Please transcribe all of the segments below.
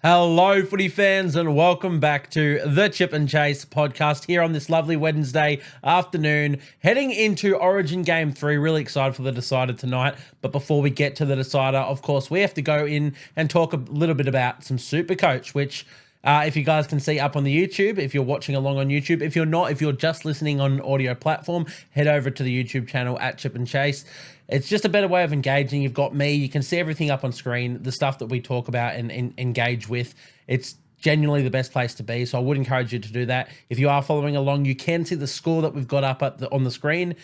Hello, footy fans, and welcome back to the Chip and Chase podcast here on this lovely Wednesday afternoon, heading into Origin Game 3. Really excited for the decider tonight. But before we get to the decider, of course, we have to go in and talk a little bit about some Supercoach, which if you guys can see up on the YouTube, if you're watching along on YouTube, if you're not, if you're just listening on an audio platform, head over to the YouTube channel at Chip and Chase. It's just a better way of engaging. You've got me. You can see everything up on screen, the stuff that we talk about and engage with. It's genuinely the best place to be, so I would encourage you to do that. If you are following along, you can see the score that we've got up on the screen,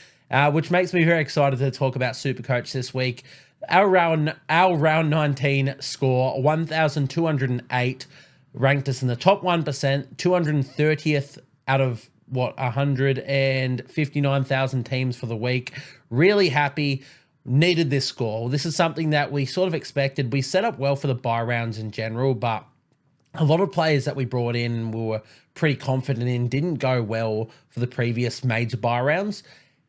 which makes me very excited to talk about Supercoach this week. Our round 19 score, 1,208, ranked us in the top 1%, 230th out of 159,000 teams for the week. Really happy. Needed this score. This is something that we sort of expected. We set up well for the bye rounds in general, but a lot of players that we brought in we were pretty confident in didn't go well for the previous major bye rounds.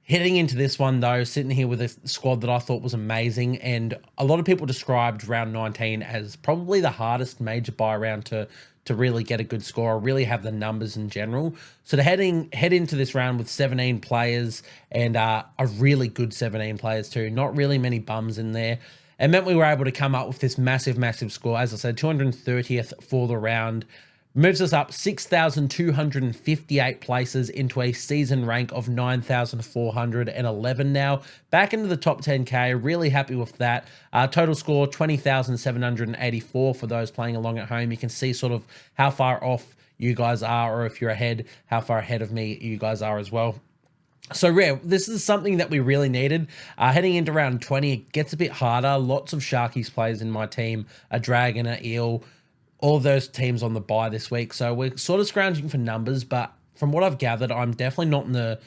Heading into this one, though, sitting here with a squad that I thought was amazing, and a lot of people described round 19 as probably the hardest major bye round to really get a good score, or really have the numbers in general. So to head into this round with 17 players and a really good 17 players too, not really many bums in there, it meant we were able to come up with this massive score. As I said, 230th for the round. Moves us up 6,258 places into a season rank of 9,411 now. Back into the top 10K. Really happy with that. Total score 20,784 for those playing along at home. You can see sort of how far off you guys are, or if you're ahead, how far ahead of me you guys are as well. So, yeah, this is something that we really needed. Heading into round 20, it gets a bit harder. Lots of Sharkies players in my team, a Dragon, a Eel, all of those teams on the bye this week. So we're sort of scrounging for numbers, but from what I've gathered, I'm definitely not the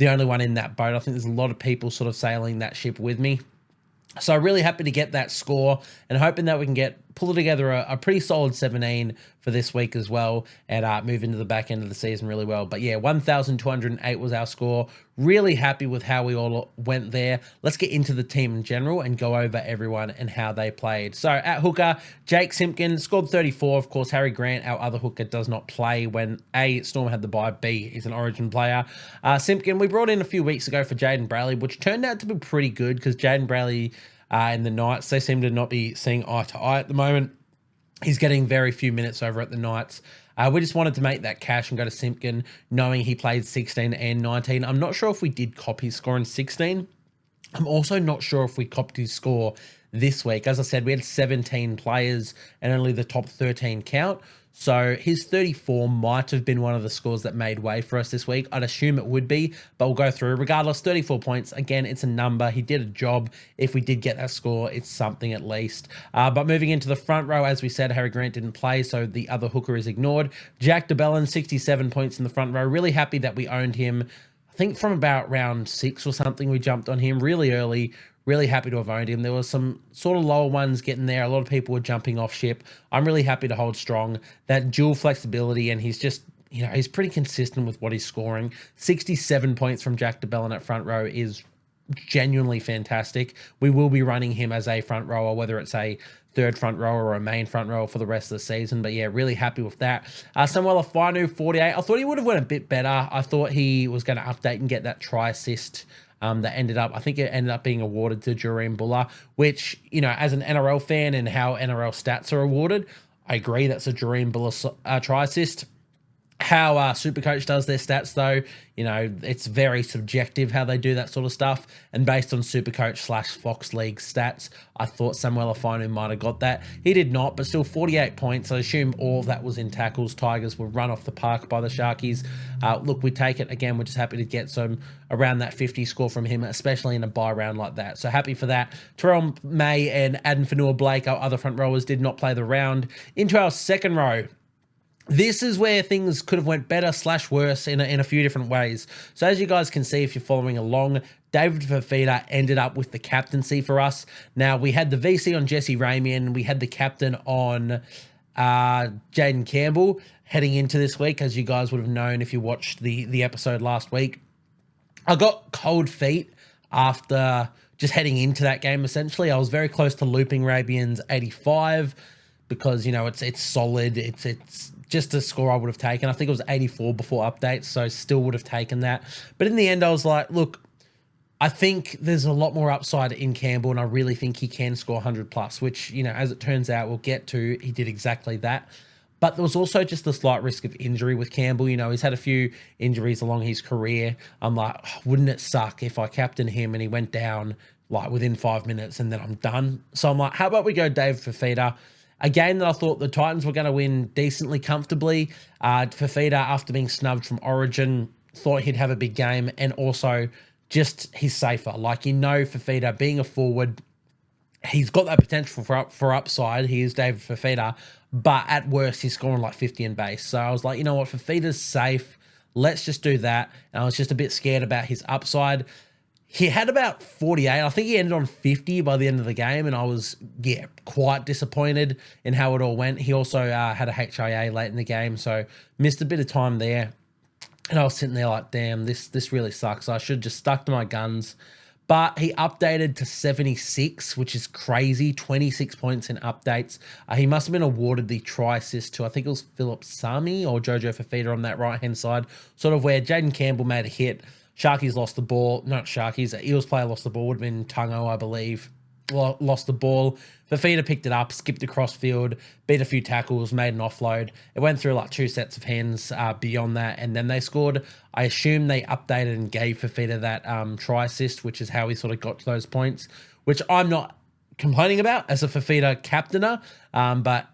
only one in that boat. I think there's a lot of people sort of sailing that ship with me. So really happy to get that score and hoping that we can pull together a pretty solid 17 for this week as well and move into the back end of the season really well. But yeah, 1,208 was our score. Really happy with how we all went there. Let's get into the team in general and go over everyone and how they played. So at hooker, Jake Simpkin scored 34. Of course, Harry Grant, our other hooker, does not play when A, Storm had the bye, B, he's an Origin player. Simpkin, we brought in a few weeks ago for Jaden Brayley, which turned out to be pretty good because Jaden Brayley in the Knights, they seem to not be seeing eye to eye at the moment. He's getting very few minutes over at the Knights. We just wanted to make that cash and go to Simpkin, knowing he played 16 and 19. I'm not sure if we did cop his score in 16. I'm also not sure if we copped his score this week. As I said, we had 17 players and only the top 13 count. So his 34 might have been one of the scores that made way for us this week. I'd assume it would be, but we'll go through. Regardless, 34 points. Again, it's a number. He did a job. If we did get that score, it's something at least. But moving into the front row, as we said, Harry Grant didn't play, so the other hooker is ignored. Jack DeBellin, 67 points in the front row. Really happy that we owned him. I think from about round 6 or something, we jumped on him really early. Really happy to have owned him. There was some sort of lower ones getting there. A lot of people were jumping off ship. I'm really happy to hold strong. That dual flexibility, and he's just, he's pretty consistent with what he's scoring. 67 points from Jack DeBellin at front row is genuinely fantastic. We will be running him as a front rower, whether it's a third front rower or a main front rower for the rest of the season. But yeah, really happy with that. Samuel Afinu, 48. I thought he would have went a bit better. I thought he was going to update and get that try assist that I think it ended up being awarded to Jareen Buller, which, as an NRL fan and how NRL stats are awarded, I agree that's a Jareen Buller try assist. How Supercoach does their stats, though, it's very subjective how they do that sort of stuff. And based on Supercoach / Fox League stats, I thought Samuel Afinu might have got that. He did not, but still 48 points. I assume all of that was in tackles. Tigers were run off the park by the Sharkies. Look, we take it. Again, we're just happy to get some around that 50 score from him, especially in a bye round like that. So happy for that. Terrell May and Adam Fanua-Blake, our other front rowers, did not play the round. Into our second row. This is where things could have went better / worse in a few different ways. So as you guys can see, if you're following along, David Fafita ended up with the captaincy for us. Now, we had the VC on Jesse Ramian. We had the captain on Jaden Campbell heading into this week, as you guys would have known if you watched the episode last week. I got cold feet after just heading into that game, essentially. I was very close to looping Rabian's 85. because, it's solid. It's just a score I would have taken. I think it was 84 before updates, so still would have taken that. But in the end, I was like, look, I think there's a lot more upside in Campbell, and I really think he can score 100 plus, which, as it turns out, we'll get to. He did exactly that. But there was also just a slight risk of injury with Campbell. He's had a few injuries along his career. I'm like, wouldn't it suck if I captained him and he went down like within 5 minutes and then I'm done? So I'm like, how about we go Dave Fafita? A game that I thought the Titans were going to win decently comfortably. Fafita, after being snubbed from Origin, thought he'd have a big game, and also just he's safer. Like, Fafita being a forward, he's got that potential for upside. He is David Fafita, but at worst, he's scoring like 50 in base. So I was like, you know what, Fafita's safe. Let's just do that. And I was just a bit scared about his upside. He had about 48. I think he ended on 50 by the end of the game, and I was, quite disappointed in how it all went. He also had a HIA late in the game, so missed a bit of time there. And I was sitting there like, damn, this really sucks. I should have just stuck to my guns. But he updated to 76, which is crazy. 26 points in updates. He must have been awarded the try assist to, I think it was Philip Sami or Jojo Fafita on that right-hand side, sort of where Jaden Campbell made a hit. Sharkies lost the ball. Not Sharkies. The Eels player lost the ball. Would have been Tungo, I believe. Lost the ball. Fafita picked it up, skipped across field, beat a few tackles, made an offload. It went through like two sets of hands beyond that, and then they scored. I assume they updated and gave Fafita that try assist, which is how he sort of got to those points, which I'm not complaining about as a Fafita captainer. But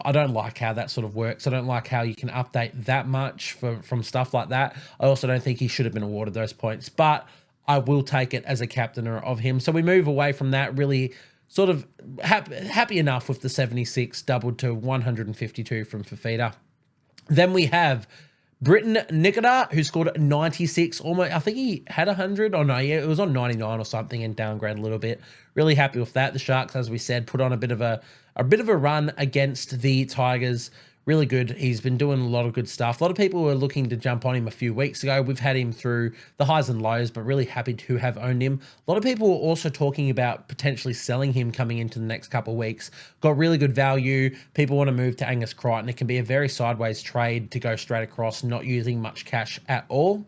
I don't like how that sort of works. I don't like how you can update that much from stuff like that. I also don't think he should have been awarded those points, but I will take it as a captainer of him. So we move away from that, really sort of happy enough with the 76 doubled to 152 from Fafita. Then we have Britton Nikita, who scored 96, almost, I think he had 100. Oh no, yeah, it was on 99 or something and downgraded a little bit. Really happy with that. The Sharks, as we said, put on a bit of a run against the Tigers. Really good. He's been doing a lot of good stuff. A lot of people were looking to jump on him a few weeks ago. We've had him through the highs and lows, but really happy to have owned him. A lot of people were also talking about potentially selling him coming into the next couple of weeks. Got really good value. People want to move to Angus Crichton. It can be a very sideways trade to go straight across, not using much cash at all.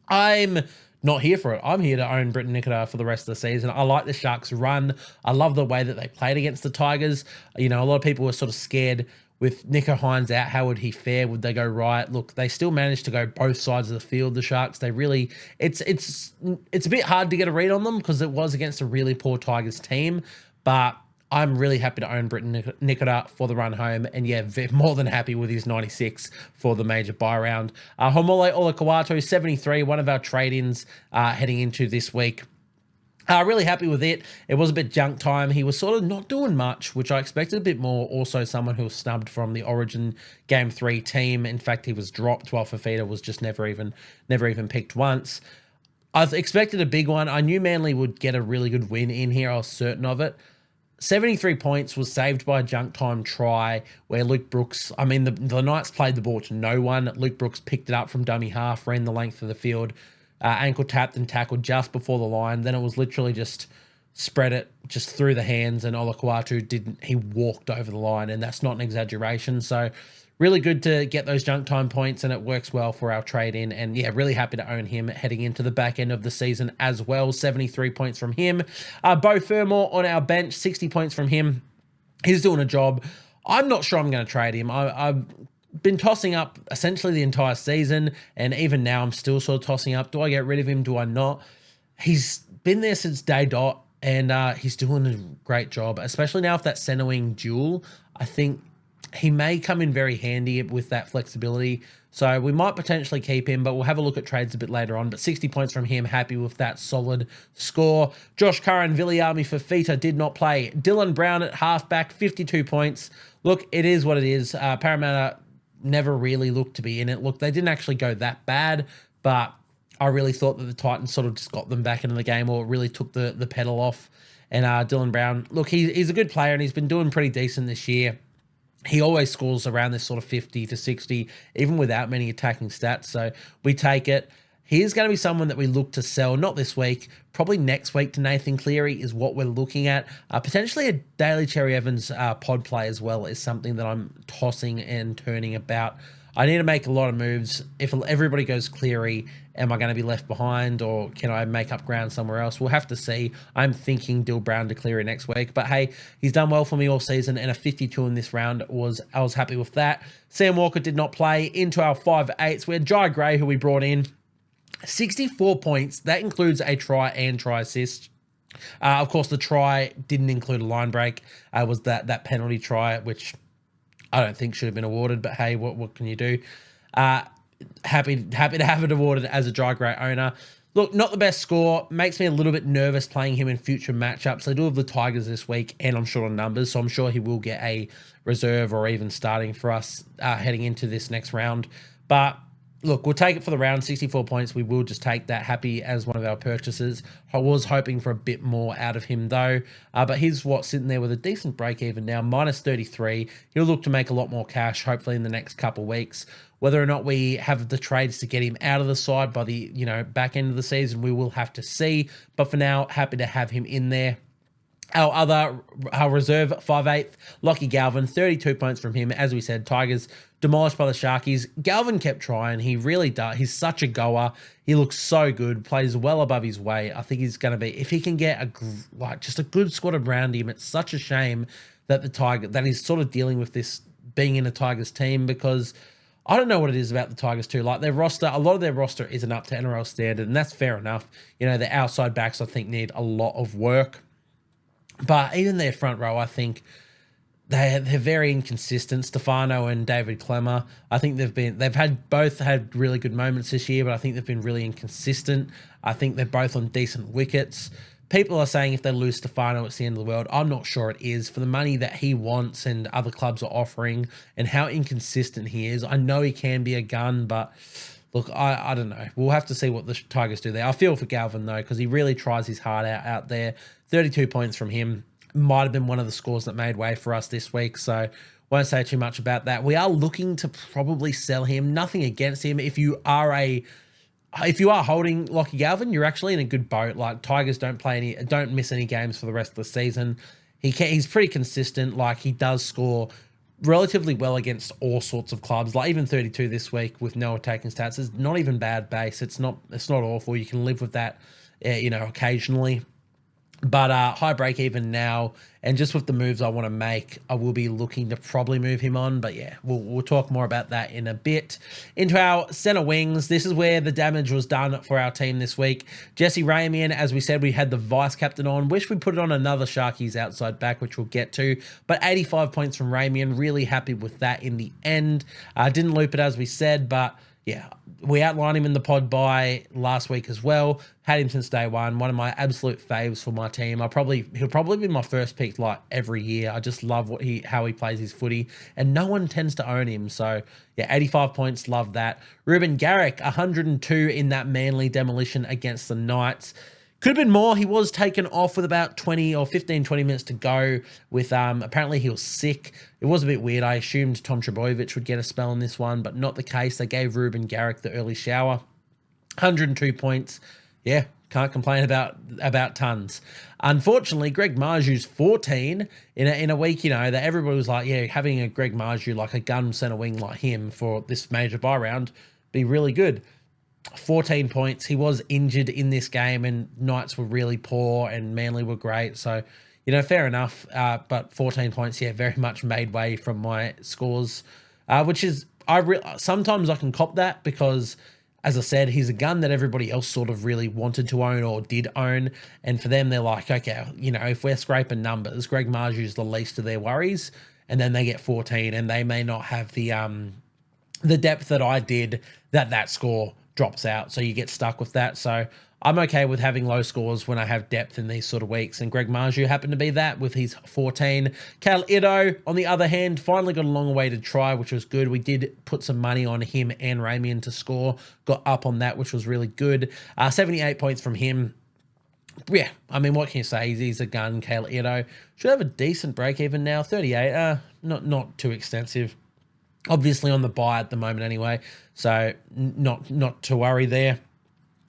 I'm not here for it. I'm here to own Britton Nikita for the rest of the season. I like the Sharks' run. I love the way that they played against the Tigers. A lot of people were sort of scared with Nicho Hynes out. How would he fare? Would they go right? Look, they still managed to go both sides of the field, the Sharks. They really, it's a bit hard to get a read on them because it was against a really poor Tigers team, but I'm really happy to own Britton Nikita for the run home, and more than happy with his 96 for the major buy round. Homole Olakawato, 73, one of our trade-ins heading into this week. Really happy with it. It was a bit junk time. He was sort of not doing much, which I expected a bit more. Also, someone who was snubbed from the Origin Game 3 team. In fact, he was dropped while Fafita was just never even picked once. I expected a big one. I knew Manly would get a really good win in here. I was certain of it. 73 points was saved by a junk time try where Luke Brooks, the Knights played the ball to no one. Luke Brooks picked it up from dummy half, ran the length of the field, ankle tapped and tackled just before the line. Then it was literally just spread it just through the hands, and Olakwatu he walked over the line, and that's not an exaggeration. So really good to get those junk time points, and it works well for our trade-in. And really happy to own him heading into the back end of the season as well. 73 points from him. Bo Fermor on our bench, 60 points from him. He's doing a job. I'm not sure I'm going to trade him. I've been tossing up essentially the entire season, and even now I'm still sort of tossing up. Do I get rid of him? Do I not? He's been there since day dot, and he's doing a great job, especially now with that center wing duel. I think he may come in very handy with that flexibility. So we might potentially keep him, but we'll have a look at trades a bit later on. But 60 points from him, happy with that solid score. Josh Curran, Viliami Fafita did not play. Dylan Brown at halfback, 52 points. Look, it is what it is. Parramatta never really looked to be in it. Look, they didn't actually go that bad, but I really thought that the Titans sort of just got them back into the game, or really took the pedal off. And Dylan Brown, look, he's a good player, and he's been doing pretty decent this year. He always scores around this sort of 50 to 60, even without many attacking stats. So we take it. He's going to be someone that we look to sell, not this week, probably next week to Nathan Cleary is what we're looking at. Potentially a Daly Cherry Evans pod play as well is something that I'm tossing and turning about. I need to make a lot of moves. If everybody goes Cleary, am I going to be left behind, or can I make up ground somewhere else? We'll have to see. I'm thinking Dill Brown to Cleary next week. But hey, he's done well for me all season, and a 52 in this round I was happy with that. Sam Walker did not play. Into our 5/8s, we had Jai Gray, who we brought in. 64 points. That includes a try and try assist. Of course, the try didn't include a line break. Was that penalty try, which I don't think should have been awarded, but hey, what can you do? Happy to have it awarded as a Dry Grey owner. Look, not the best score. Makes me a little bit nervous playing him in future matchups. They do have the Tigers this week, and I'm short on numbers, so I'm sure he will get a reserve or even starting for us heading into this next round. But look, we'll take it for the round, 64 points. We will just take that, happy as one of our purchases. I was hoping for a bit more out of him, though. But he's sitting there with a decent break even now, minus 33. He'll look to make a lot more cash, hopefully in the next couple of weeks. Whether or not we have the trades to get him out of the side by the back end of the season, we will have to see. But for now, happy to have him in there. Our reserve 5/8, Lockie Galvin, 32 points from him. As we said, Tigers demolished by the Sharkies. Galvin kept trying. He really does. He's such a goer. He looks so good. Plays well above his weight. I think he's going to be, if he can get just a good squad around him. It's such a shame that that he's sort of dealing with this being in a Tigers team, because I don't know what it is about the Tigers too. Like, their roster, a lot of their roster isn't up to NRL standard, and that's fair enough. The outside backs, I think, need a lot of work. But even their front row, I think they're very inconsistent. Stefano and David Clemmer, I think both had really good moments this year, but I think they've been really inconsistent. I think they're both on decent wickets. People are saying if they lose Stefano, it's the end of the world. I'm not sure it is. For the money that he wants and other clubs are offering and how inconsistent he is, I know he can be a gun, but look, I don't know. We'll have to see what the Tigers do there. I feel for Galvin, though, because he really tries his heart out there. 32 points from him. Might have been one of the scores that made way for us this week, so won't say too much about that. We are looking to probably sell him. Nothing against him. If you are holding Lockie Galvin, you're actually in a good boat. Like, Tigers don't miss any games for the rest of the season. He's pretty consistent. Like, he does score relatively well against all sorts of clubs. Like, even 32 this week with no attacking stats is not even bad base. It's not awful. You can live with that, occasionally. But high break even now, and just with the moves I want to make, I will be looking to probably move him on. But yeah, we'll talk more about that in a bit. Into our centre wings, this is where the damage was done for our team this week. Jesse Ramian, as we said, we had the vice captain on. Wish we put it on another Sharkies outside back, which we'll get to. But 85 points from Ramian, really happy with that in the end. Didn't loop it as we said, but yeah, we outlined him in the pod by last week as well. Had him since day one. One of my absolute faves for my team. He'll probably be my first pick like every year. I just love how he plays his footy, and no one tends to own him. So yeah, 85 points. Love that. Ruben Garrick, 102 in that Manly demolition against the Knights. Could have been more. He was taken off with about 20 minutes to go with, apparently he was sick. It was a bit weird. I assumed Tom Trebojevic would get a spell in this one, but not the case. They gave Ruben Garrick the early shower. 102 points. Yeah, can't complain about tons. Unfortunately, Greg Marju's 14 in a week, that everybody was like, yeah, having a Greg Marju, like a gun centre wing like him for this major bye round, be really good. 14 points. He was injured in this game, and Knights were really poor and Manly were great. So, fair enough. But 14 points, yeah, very much made way from my scores, which is, sometimes I can cop that because, as I said, he's a gun that everybody else sort of really wanted to own or did own. And for them, they're like, okay, if we're scraping numbers, Greg Marju's the least of their worries. And then they get 14 and they may not have the depth that I did, that score drops out, so you get stuck with that. So I'm okay with having low scores when I have depth in these sort of weeks, and Greg Marju happened to be that with his 14. Cal Ido, on the other hand, finally got a long-awaited try, which was good. We did put some money on him and Ramian to score, got up on that, which was really good. 78 points from him. Yeah, I mean, what can you say? He's a gun. Cal Ido should have a decent break even now. 38, not too extensive. Obviously on the buy at the moment anyway, so not to worry there.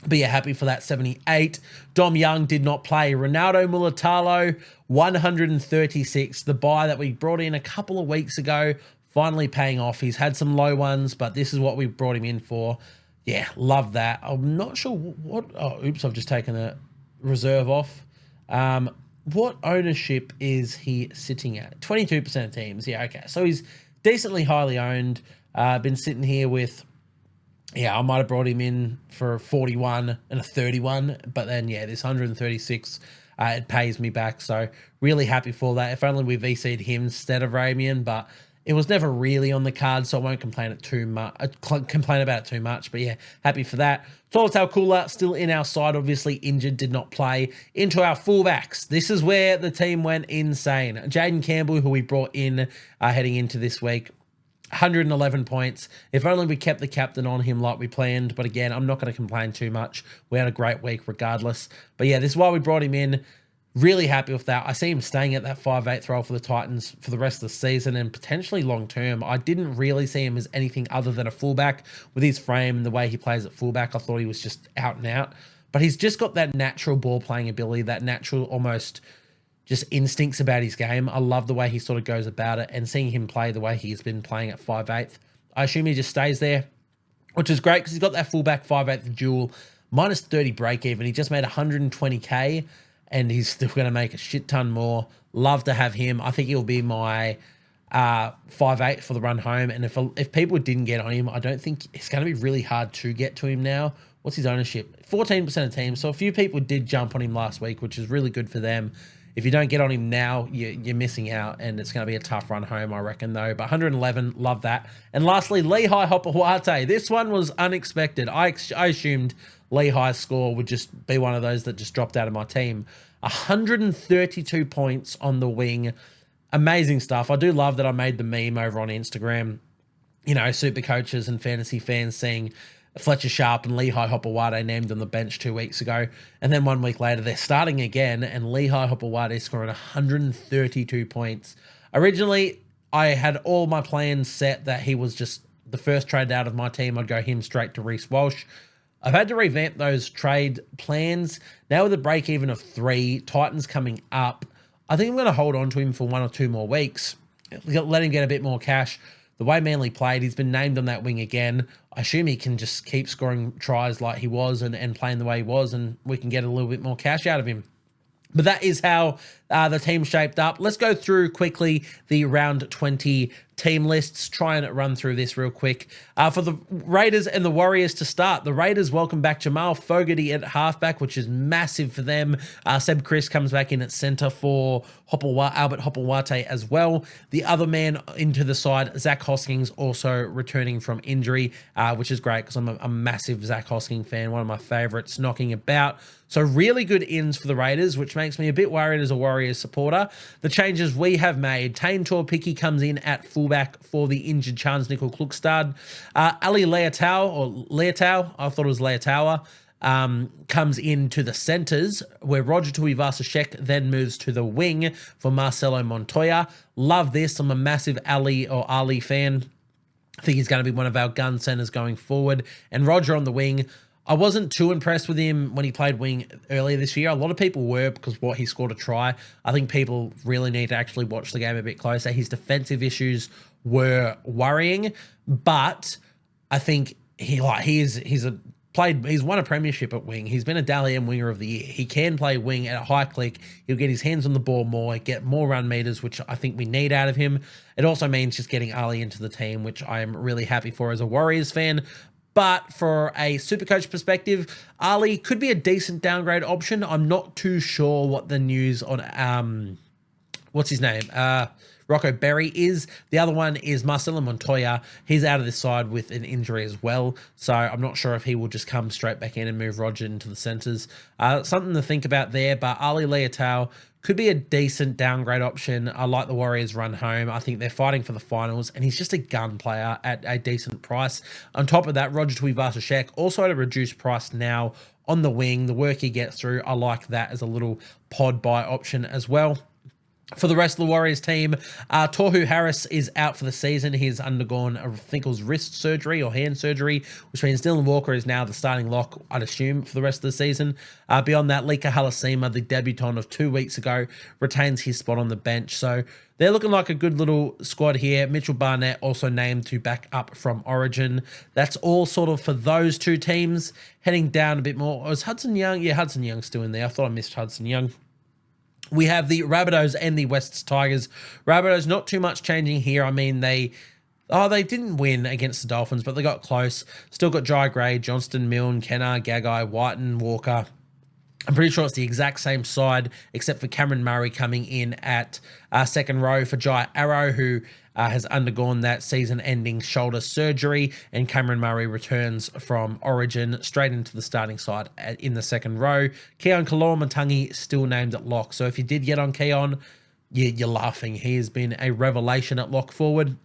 But yeah, happy for that 78. Dom Young did not play. Ronaldo Mulatalo, 136. The buy that we brought in a couple of weeks ago, finally paying off. He's had some low ones, but this is what we brought him in for. Yeah, love that. I'm not sure what... Oh, oops, I've just taken a reserve off. What ownership is he sitting at? 22% of teams. Yeah, okay. So he's decently highly owned. Been sitting here with... Yeah, I might have brought him in for a 41 and a 31, but then, yeah, this 136, it pays me back. So really happy for that. If only we VC'd him instead of Ramian, but it was never really on the card, so I won't complain about it too much. But yeah, happy for that. Tolotau Kula still in our side, obviously injured, did not play. Into our fullbacks. This is where the team went insane. Jaden Campbell, who we brought in heading into this week, 111 points. If only we kept the captain on him like we planned. But again, I'm not going to complain too much. We had a great week regardless. But yeah, this is why we brought him in. Really happy with that. I see him staying at that 5/8 role for the Titans for the rest of the season and potentially long term. I didn't really see him as anything other than a fullback with his frame and the way he plays at fullback. I thought he was just out and out. But he's just got that natural ball playing ability, that natural almost just instincts about his game. I love the way he sort of goes about it, and seeing him play the way he's been playing at 5/8. I assume he just stays there, which is great because he's got that fullback 5/8 dual, minus 30 break even. He just made 120k and he's still going to make a shit ton more. Love to have him. I think he'll be my 5/8 for the run home. And if people didn't get on him, I don't think it's going to be really hard to get to him now. What's his ownership? 14% of teams. So a few people did jump on him last week, which is really good for them. If you don't get on him now, you're missing out, and it's going to be a tough run home, I reckon, though. But 111, love that. And lastly, Lehigh Hopawate. This one was unexpected. I assumed Lehigh's score would just be one of those that just dropped out of my team. 132 points on the wing. Amazing stuff. I do love that I made the meme over on Instagram. You know, super coaches and fantasy fans seeing Fletcher Sharp and Lehigh Hopawate named on the bench 2 weeks ago. And then 1 week later, they're starting again, and Lehigh Hopawate scoring 132 points. Originally, I had all my plans set that he was just the first trade out of my team. I'd go him straight to Reece Walsh. I've had to revamp those trade plans. Now with a break even of 3, Titans coming up, I think I'm going to hold on to him for 1 or 2 more weeks. Let him get a bit more cash. The way Manly played, he's been named on that wing again. I assume he can just keep scoring tries like he was and playing the way he was, and we can get a little bit more cash out of him. But that is how the team shaped up. Let's go through quickly the round 20 team lists. Try and run through this real quick. For the Raiders and the Warriors to start, the Raiders welcome back Jamal Fogarty at halfback, which is massive for them. Seb Chris comes back in at centre for Albert Hopawate as well. The other man into the side, Zach Hoskins, also returning from injury, which is great because I'm a massive Zach Hoskins fan, one of my favourites, knocking about. So really good ins for the Raiders, which makes me a bit worried as a Warriors supporter. The changes we have made, Tane Tuapiki comes in at fullback for the injured Charles Nickel Klukstad. Ali Leotau, I thought it was Leotawa, comes into the centres, where Roger Tuivasa-Sheck then moves to the wing for Marcelo Montoya. Love this. I'm a massive Ali fan. I think he's going to be one of our gun centres going forward. And Roger on the wing, I wasn't too impressed with him when he played wing earlier this year. A lot of people were because what he scored a try. I think people really need to actually watch the game a bit closer. His defensive issues were worrying, but I think he's won a premiership at wing. He's been a Dally M winger of the year. He can play wing at a high click. He'll get his hands on the ball more, get more run meters, which I think we need out of him. It also means just getting Ali into the team, which I am really happy for as a Warriors fan. But for a Supercoach perspective, Ali could be a decent downgrade option. I'm not too sure what the news on, what's his name? Rocco Berry is. The other one is Marcelo Montoya. He's out of this side with an injury as well. So I'm not sure if he will just come straight back in and move Roger into the centres. Something to think about there, but Ali Leotau could be a decent downgrade option. I like the Warriors run home. I think they're fighting for the finals, and he's just a gun player at a decent price. On top of that, Roger Tuivasa-Sheck, also at a reduced price now on the wing. The work he gets through, I like that as a little pod buy option as well. For the rest of the Warriors team, Tohu Harris is out for the season. He's undergone, I think it was wrist surgery or hand surgery, which means Dylan Walker is now the starting lock, I'd assume, for the rest of the season. Beyond that, Lika Halasima, the debutant of 2 weeks ago, retains his spot on the bench. So they're looking like a good little squad here. Mitchell Barnett also named to back up from Origin. That's all sort of for those two teams. Heading down a bit more. Was Hudson Young? Yeah, Hudson Young's still in there. I thought I missed Hudson Young. We have the Rabbitohs and the Wests Tigers. Rabbitohs, not too much changing here. I mean, they didn't win against the Dolphins, but they got close. Still got Jai Gray, Johnston, Milne, Kenner, Gagai, Whiten, Walker. I'm pretty sure it's the exact same side, except for Cameron Murray coming in at second row for Jai Arrow, who has undergone that season-ending shoulder surgery, and Cameron Murray returns from Origin straight into the starting side in the second row. Keon Kaloa-Matangi still named at lock, so if you did get on Keon, you're laughing. He has been a revelation at lock forward.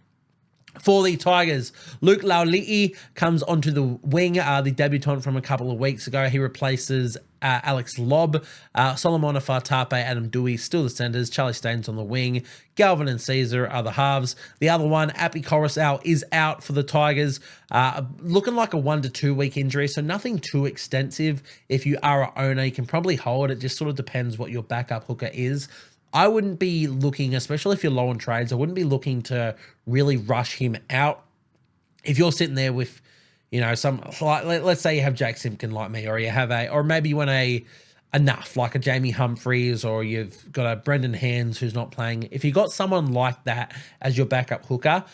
For the Tigers, Luke Laulii comes onto the wing, the debutant from a couple of weeks ago. He replaces Alex Lobb, Solomon Afatape, Adam Dewey, still the centres, Charlie Staines on the wing, Galvin and Caesar are the halves. The other one, Api Coruscant, is out for the Tigers, looking like a 1 to 2 week injury, so nothing too extensive. If you are an owner, you can probably hold it. Just sort of depends what your backup hooker is. I wouldn't be looking, especially if you're low on trades, I wouldn't be looking to really rush him out. If you're sitting there with, some, like, let's say you have Jake Simpkin like me, or you have or maybe you want enough, like a Jamie Humphreys, or you've got a Brendan Hands who's not playing. If you got someone like that as your backup hooker,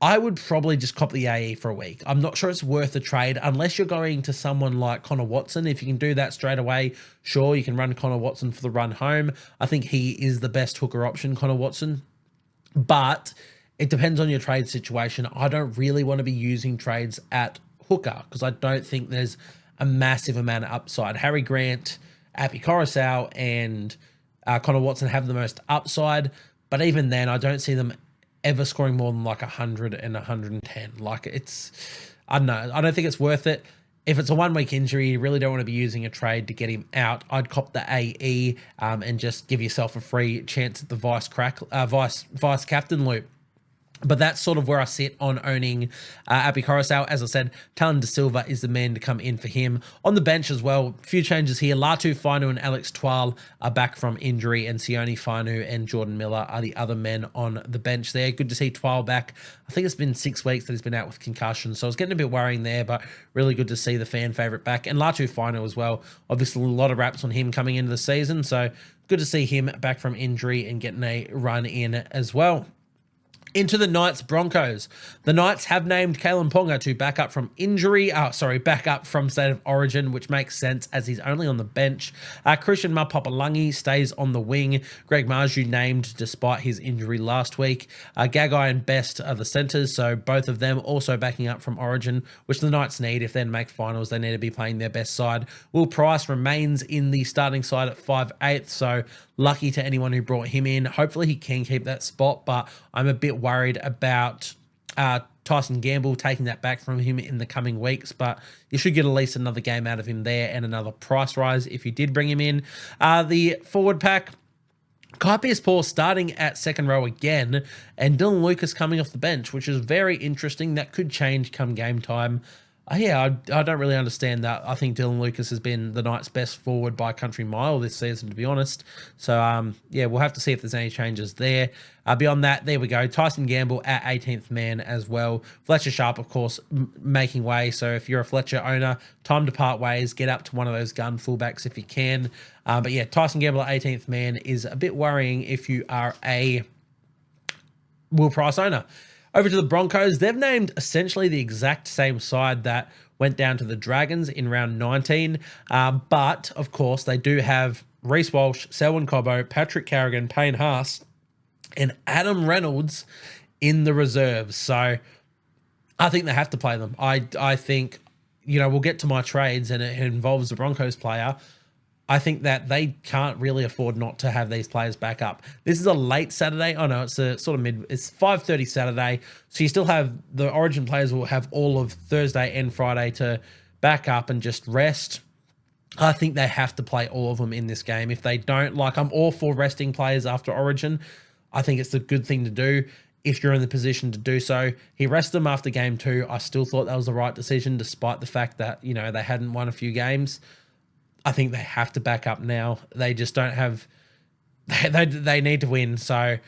I would probably just cop the AE for a week. I'm not sure it's worth a trade unless you're going to someone like Connor Watson. If you can do that straight away, sure, you can run Connor Watson for the run home. I think he is the best hooker option, Connor Watson. But it depends on your trade situation. I don't really want to be using trades at hooker because I don't think there's a massive amount of upside. Harry Grant, Api Coruscant, and Connor Watson have the most upside. But even then, I don't see them ever scoring more than like 100 and 110. Like I don't know. I don't think it's worth it. If it's a 1 week injury, you really don't want to be using a trade to get him out. I'd cop the AE and just give yourself a free chance at the vice captain loop. But that's sort of where I sit on owning Api Coruscant. As I said, Talon De Silva is the man to come in for him. On the bench as well, a few changes here. Latu Fainu and Alex Twal are back from injury, and Sione Fainu and Jordan Miller are the other men on the bench there. Good to see Twal back. I think it's been 6 weeks that he's been out with concussion, so I was getting a bit worrying there, but really good to see the fan favourite back. And Latu Fainu as well. Obviously, a lot of raps on him coming into the season, so good to see him back from injury and getting a run in as well. Into the Knights Broncos. The Knights have named Kalen Ponga to back up from back up from State of Origin, which makes sense as he's only on the bench. Christian Mapapalangi stays on the wing. Greg Marju named despite his injury last week. Gagai and Best are the centres, so both of them also backing up from Origin, which the Knights need. If they make finals, they need to be playing their best side. Will Price remains in the starting side at 5'8", so lucky to anyone who brought him in. Hopefully he can keep that spot, but I'm a bit worried about Tyson Gamble taking that back from him in the coming weeks, but you should get at least another game out of him there and another price rise if you did bring him in. The forward pack, Kai Pearce-Paul starting at second row again, and Dylan Lucas coming off the bench, which is very interesting. That could change come game time. I don't really understand that. I think Dylan Lucas has been the Knights' best forward by a country mile this season, to be honest. So, we'll have to see if there's any changes there. Beyond that, there we go. Tyson Gamble at 18th man as well. Fletcher Sharp, of course, making way. So if you're a Fletcher owner, time to part ways. Get up to one of those gun fullbacks if you can. Tyson Gamble at 18th man is a bit worrying if you are a Will Price owner. Over to the Broncos, they've named essentially the exact same side that went down to the Dragons in round 19. But, of course, they do have Reece Walsh, Selwyn Cobbo, Patrick Carrigan, Payne Haas, and Adam Reynolds in the reserves. So I think they have to play them. I think, we'll get to my trades and it involves the Broncos player. I think that they can't really afford not to have these players back up. This is a late Saturday. Oh no, it's a sort of it's 5:30 Saturday. So you still have the Origin players will have all of Thursday and Friday to back up and just rest. I think they have to play all of them in this game. If they don't, like, I'm all for resting players after Origin. I think it's a good thing to do if you're in the position to do so. He rested them after game 2. I still thought that was the right decision, despite the fact that, they hadn't won a few games. I think they have to back up now. They just don't have... They need to win. So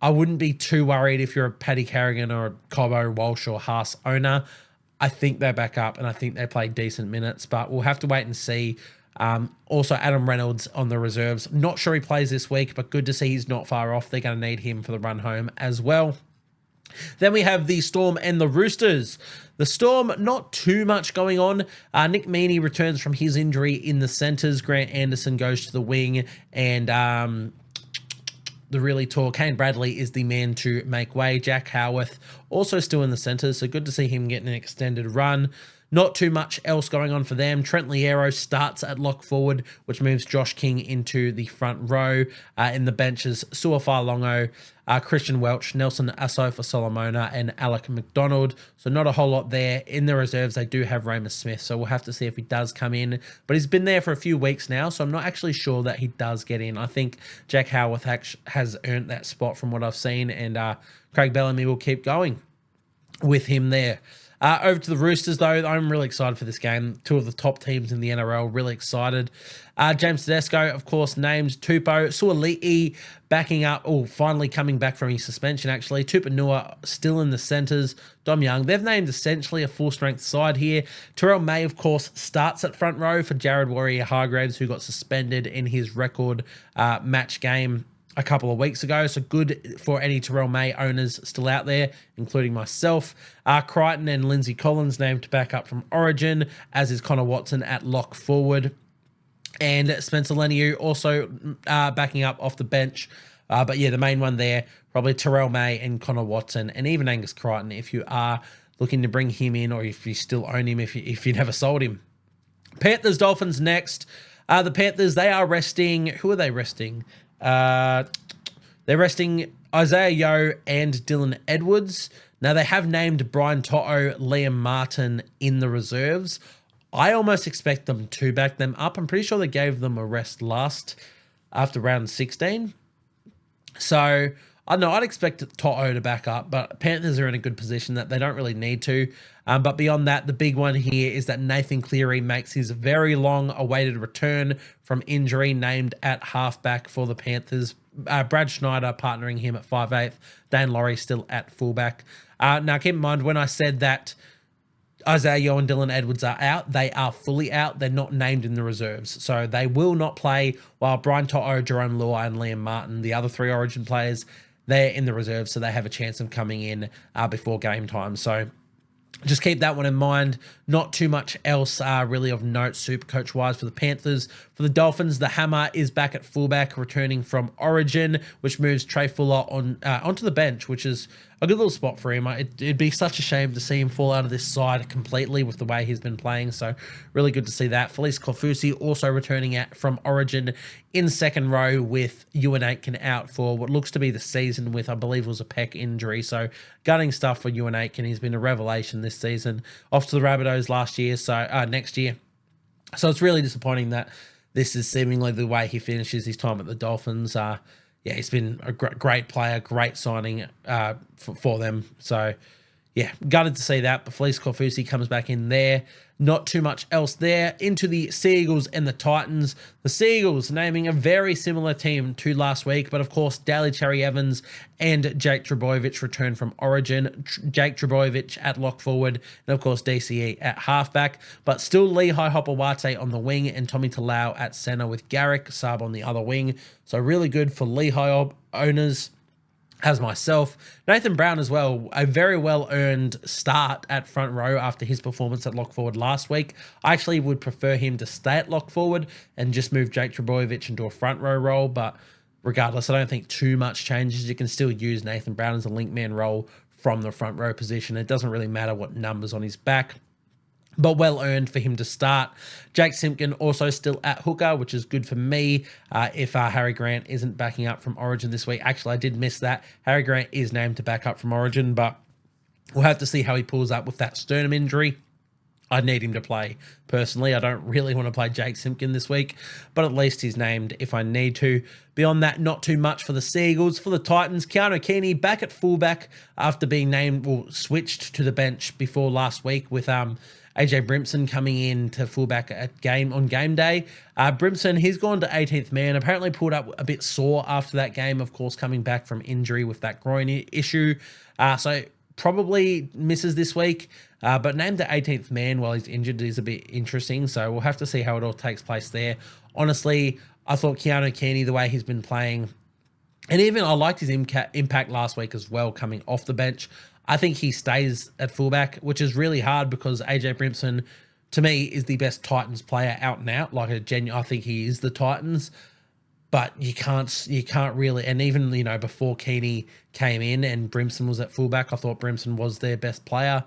I wouldn't be too worried if you're a Paddy Carrigan or a Cobbo, Walsh or Haas owner. I think they back up and I think they play decent minutes, but we'll have to wait and see. Also, Adam Reynolds on the reserves. Not sure he plays this week, but good to see he's not far off. They're going to need him for the run home as well. Then we have the Storm and the Roosters. The Storm, not too much going on. Nick Meaney returns from his injury in the centres. Grant Anderson goes to the wing, and the really tall Kane Bradley is the man to make way. Jack Howarth also still in the centres, so good to see him getting an extended run. Not too much else going on for them. Trent Liero starts at lock forward, which moves Josh King into the front row. In the benches, Suafai Longo, Christian Welch, Nelson Asofa Solomona, and Alec McDonald. So not a whole lot there. In the reserves, they do have Ramus Smith, so we'll have to see if he does come in. But he's been there for a few weeks now, so I'm not actually sure that he does get in. I think Jack Howarth has earned that spot from what I've seen, and Craig Bellamy will keep going with him there. Over to the Roosters, though, I'm really excited for this game. Two of the top teams in the NRL, really excited. James Tedesco, of course, named Tupou. Suali'i backing up, finally coming back from his suspension, actually. Tupanua still in the centres. Dom Young, they've named essentially a full-strength side here. Terrell May, of course, starts at front row for Jared Warrior-Hargraves, who got suspended in his record match game a couple of weeks ago, so good for any Terrell May owners still out there, including myself. Crichton and Lindsay Collins named to back up from Origin, as is Connor Watson at lock forward. And Spencer Leniu also backing up off the bench. But yeah, the main one there, probably Terrell May and Connor Watson, and even Angus Crichton if you are looking to bring him in, or if you still own him, if you never sold him. Panthers, Dolphins next. The Panthers, they are resting... Who are they resting? They're resting Isaiah Yeo and Dylan Edwards. Now, they have named Brian To'o, Liam Martin in the reserves. I almost expect them to back them up. I'm pretty sure they gave them a rest last after round 16. So, I don't know. I'd expect To'o to back up, but Panthers are in a good position that they don't really need to. But beyond that, the big one here is that Nathan Cleary makes his very long-awaited return from injury, named at halfback for the Panthers. Brad Schneider partnering him at 5'8". Dan Laurie still at fullback. Now, keep in mind, when I said that Isaiah Yeo and Dylan Edwards are out, they are fully out. They're not named in the reserves. So they will not play, while Brian To'o, Jerome Lua, and Liam Martin, the other three Origin players, they're in the reserves, so they have a chance of coming in before game time. So just keep that one in mind. Not too much else really of note Supercoach-wise for the Panthers. For the Dolphins, the Hammer is back at fullback, returning from Origin, which moves Trey Fuller onto the bench, which is a good little spot for him. It'd be such a shame to see him fall out of this side completely with the way he's been playing, so really good to see that. Felice Kofusi also returning from Origin in second row, with Ewan Aitken out for what looks to be the season with, I believe it was a pec injury, so gutting stuff for Ewan Aitken. He's been a revelation this season. Off to the Rabbitohs next year. So it's really disappointing that this is seemingly the way he finishes his time at the Dolphins. Yeah, he's been a great player, great signing for them. So, yeah, gutted to see that. But Felice Kofusi comes back in there. Not too much else there. Into the Seagulls and the Titans. The Seagulls naming a very similar team to last week, but of course, Daly Cherry Evans and Jake Trbojevic return from Origin. Jake Trbojevic at lock forward, and of course, DCE at halfback. But still Lehigh Hopewate on the wing, and Tommy Talau at centre with Garrick Saab on the other wing. So really good for Lehigh owners, as myself. Nathan Brown as well, a very well-earned start at front row after his performance at lock forward last week. I actually would prefer him to stay at lock forward and just move Jake Trbojevic into a front row role, but regardless, I don't think too much changes. You can still use Nathan Brown as a link man role from the front row position. It doesn't really matter what numbers on his back, but well earned for him to start. Jake Simpkin also still at hooker, which is good for me if Harry Grant isn't backing up from Origin this week. Actually, I did miss that. Harry Grant is named to back up from Origin, but we'll have to see how he pulls up with that sternum injury. I need him to play. Personally, I don't really want to play Jake Simpkin this week, but at least he's named if I need to. Beyond that, not too much for the Seagulls. For the Titans, Keanu Keeney back at fullback after being switched to the bench before last week with AJ Brimson coming in to fullback on game day. Brimson, he's gone to 18th man, apparently pulled up a bit sore after that game, of course, coming back from injury with that groin issue. So probably misses this week, but named the 18th man while he's injured is a bit interesting, so we'll have to see how it all takes place there. Honestly, I thought Keanu Keeney, the way he's been playing, and even I liked his impact last week as well, coming off the bench. I think he stays at fullback, which is really hard because AJ Brimson, to me, is the best Titans player out and out. I think he is the Titans. But you can't really, and even, before Keeney came in and Brimson was at fullback, I thought Brimson was their best player.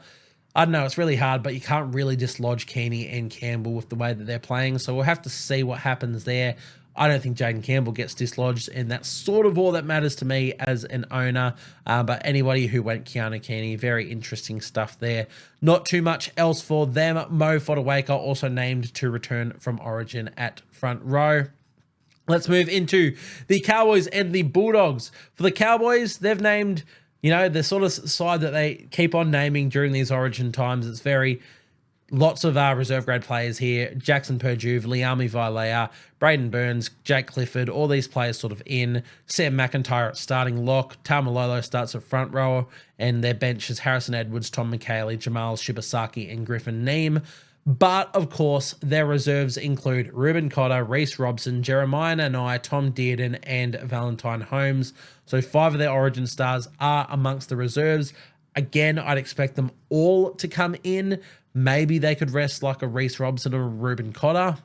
I don't know, it's really hard, but you can't really dislodge Keeney and Campbell with the way that they're playing. So we'll have to see what happens there. I don't think Jaden Campbell gets dislodged, and that's sort of all that matters to me as an owner. But anybody who went Keanu Keeney, very interesting stuff there. Not too much else for them. Mo Fodawaker also named to return from Origin at front row. Let's move into the Cowboys and the Bulldogs. For the Cowboys, they've named, the sort of side that they keep on naming during these Origin times. It's lots of reserve grade players here. Jackson Purdue, Liami Vailea, Braden Burns, Jake Clifford, all these players sort of in. Sam McIntyre at starting lock. Tamalolo starts at front row. And their bench is Harrison Edwards, Tom McHaley, Jamal Shibasaki, and Griffin Neem. But, of course, their reserves include Ruben Cotter, Reece Robson, Jeremiah Nanai, Tom Dearden, and Valentine Holmes. So 5 of their Origin stars are amongst the reserves. Again, I'd expect them all to come in. Maybe they could rest like a Reece Robson or a Ruben Cotter,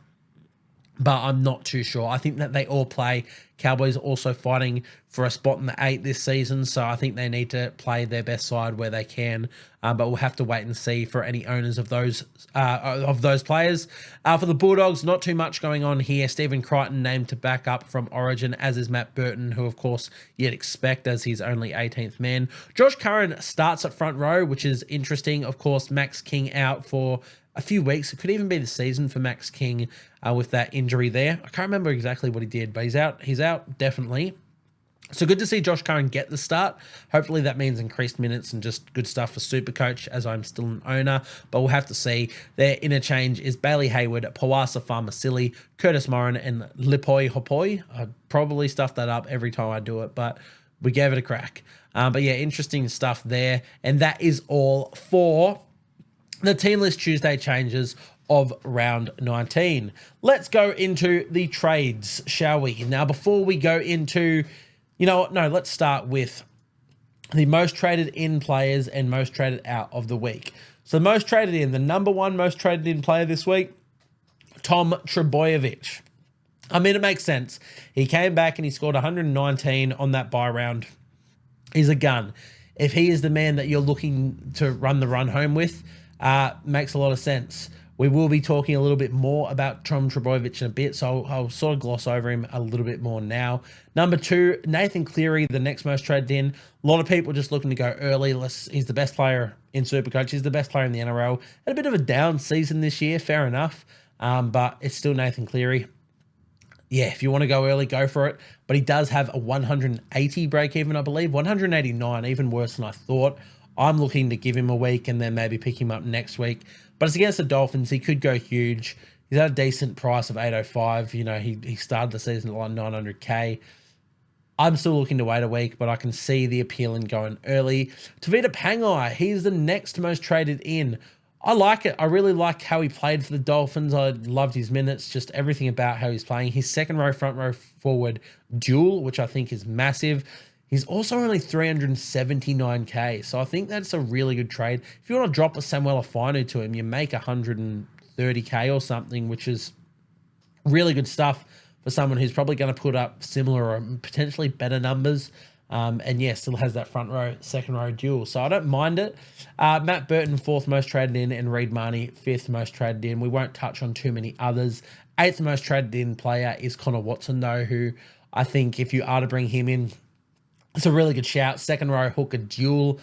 but I'm not too sure. I think that they all play. Cowboys are also fighting for a spot in the 8 this season, so I think they need to play their best side where they can. But we'll have to wait and see for any owners of those players. For the Bulldogs, not too much going on here. Stephen Crichton named to back up from Origin, as is Matt Burton, who, of course, you'd expect as he's only 18th man. Josh Curran starts at front row, which is interesting. Of course, Max King out for a few weeks. It could even be the season for Max King with that injury there. I can't remember exactly what he did, but he's out. He's out, definitely. So good to see Josh Curran get the start. Hopefully that means increased minutes and just good stuff for Supercoach, as I'm still an owner. But we'll have to see. Their interchange is Bailey Hayward, Pawasa Farmasili, Curtis Morin, and Lipoi Hopoi. I probably stuff that up every time I do it, but we gave it a crack. But yeah, interesting stuff there. And that is all for the Team List Tuesday changes of round 19. Let's go into the trades, shall we? Now, before we go into, let's start with the most traded in players and most traded out of the week. So most traded in, the number one most traded in player this week, Tom Trbojevic. I mean, it makes sense. He came back and he scored 119 on that bye round. He's a gun. If he is the man that you're looking to run the run home with, makes a lot of sense. We will be talking a little bit more about Tom Trbojevic in a bit, so I'll sort of gloss over him a little bit more now. Number 2, Nathan Cleary, the next most traded in. A lot of people just looking to go early. He's the best player in Supercoach. He's the best player in the NRL. Had a bit of a down season this year, fair enough, but it's still Nathan Cleary. Yeah, if you want to go early, go for it. But he does have a 180 break even, I believe. 189, even worse than I thought. I'm looking to give him a week and then maybe pick him up next week. But it's against the Dolphins. He could go huge. He's at a decent price of 805. He started the season at like 900K. I'm still looking to wait a week, but I can see the appeal in going early. Tavita Pangai, he's the next most traded in. I like it. I really like how he played for the Dolphins. I loved his minutes, just everything about how he's playing. His second row, front row forward duel, which I think is massive. He's also only 379K, so I think that's a really good trade. If you want to drop a Samuel Afinu to him, you make 130K or something, which is really good stuff for someone who's probably going to put up similar or potentially better numbers. And yeah, still has that front row, second row duel. So I don't mind it. Matt Burton, 4th most traded in, and Reid Marnie, 5th most traded in. We won't touch on too many others. 8th most traded in player is Connor Watson, though, who I think if you are to bring him in, it's a really good shout. Second row hooker duel.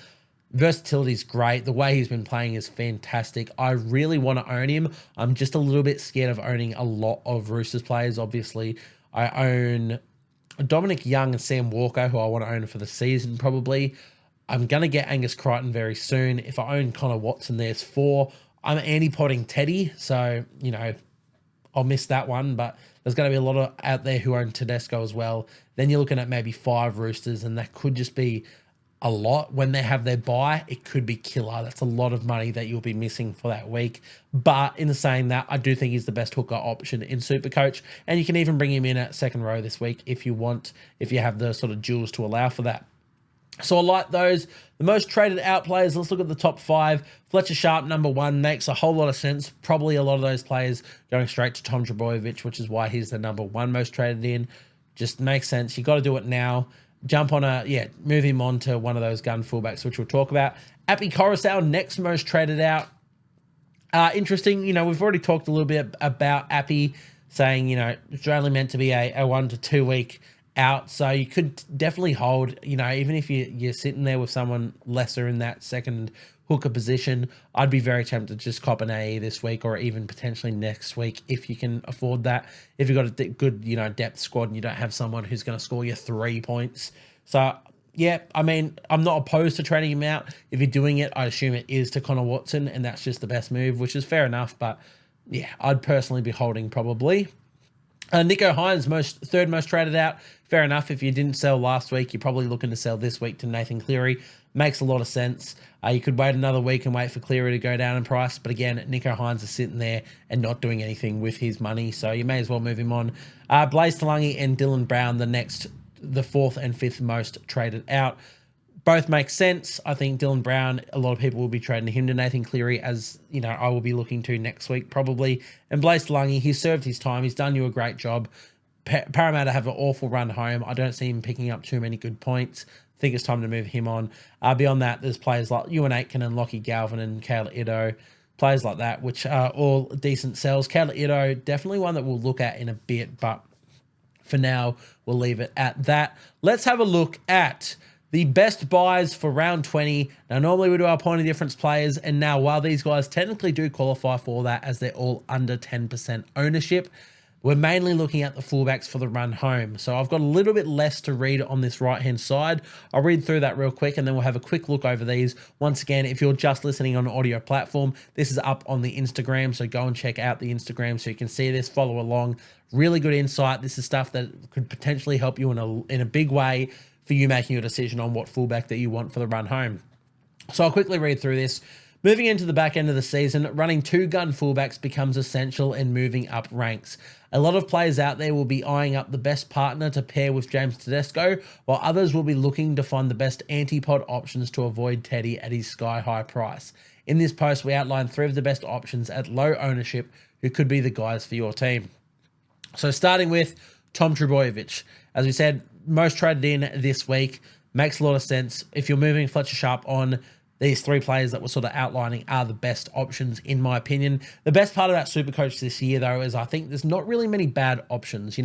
Versatility is great. The way he's been playing is fantastic. I really want to own him. I'm just a little bit scared of owning a lot of Roosters players. Obviously, I own Dominic Young and Sam Walker, who I want to own for the season probably. I'm going to get Angus Crichton very soon. If I own Connor Watson, there's 4. I'm anti-potting Teddy, so, I'll miss that one, but there's going to be a lot of out there who own Tedesco as well. Then you're looking at maybe 5 Roosters, and that could just be a lot. When they have their bye, it could be killer. That's a lot of money that you'll be missing for that week. But in saying that, I do think he's the best hooker option in Supercoach, and you can even bring him in at second row this week if you want, if you have the sort of duels to allow for that. So I like those. The most traded out players, let's look at the top 5. Fletcher Sharp, number 1, makes a whole lot of sense. Probably a lot of those players going straight to Tom Trbojevic, which is why he's the number 1 most traded in. Just makes sense. You got to do it now. Jump on move him on to one of those gun fullbacks, which we'll talk about. Appy Coruscant, next most traded out. Interesting, we've already talked a little bit about Appy, saying, it's only meant to be a 1 to 2 week out, so you could definitely hold, even if you're sitting there with someone lesser in that second hooker position, I'd be very tempted to just cop an AE this week or even potentially next week if you can afford that. If you've got a good, depth squad and you don't have someone who's going to score you 3 points. So, yeah, I'm not opposed to trading him out. If you're doing it, I assume it is to Connor Watson, and that's just the best move, which is fair enough. But, yeah, I'd personally be holding probably. Nico Hines, third most traded out. Fair enough. If you didn't sell last week, you're probably looking to sell this week to Nathan Cleary. Makes a lot of sense. You could wait another week and wait for Cleary to go down in price. But again, Nico Hines is sitting there and not doing anything with his money. So you may as well move him on. Blaze Talangi and Dylan Brown, the 4th and 5th most traded out. Both make sense. I think Dylan Brown, a lot of people will be trading him to Nathan Cleary, as I will be looking to next week probably. And Blaze Talangi, he's served his time. He's done you a great job. Parramatta have an awful run home. I don't see him picking up too many good points. I think it's time to move him on. Beyond that, there's players like Ewan Aitken and Lockie Galvin and Kayla Ito, players like that, which are all decent sells. Kayla Ito, definitely one that we'll look at in a bit, but for now, we'll leave it at that. Let's have a look at the best buys for round 20. Now, normally we do our point of difference players, and now while these guys technically do qualify for that as they're all under 10% ownership, we're mainly looking at the fullbacks for the run home. So I've got a little bit less to read on this right-hand side. I'll read through that real quick, and then we'll have a quick look over these. Once again, if you're just listening on an audio platform, this is up on the Instagram, so go and check out the Instagram so you can see this, follow along. Really good insight. This is stuff that could potentially help you in a big way for you making a decision on what fullback that you want for the run home. So I'll quickly read through this. Moving into the back end of the season, running 2-gun fullbacks becomes essential in moving up ranks. A lot of players out there will be eyeing up the best partner to pair with James Tedesco, while others will be looking to find the best antipod options to avoid Teddy at his sky-high price. In this post, we outline 3 of the best options at low ownership who could be the guys for your team. So starting with Tom Trbojevic. As we said, most traded in this week. Makes a lot of sense. If you're moving Fletcher Sharp on, these 3 players that we're sort of outlining are the best options, in my opinion. The best part about Supercoach this year, though, is I think there's not really many bad options.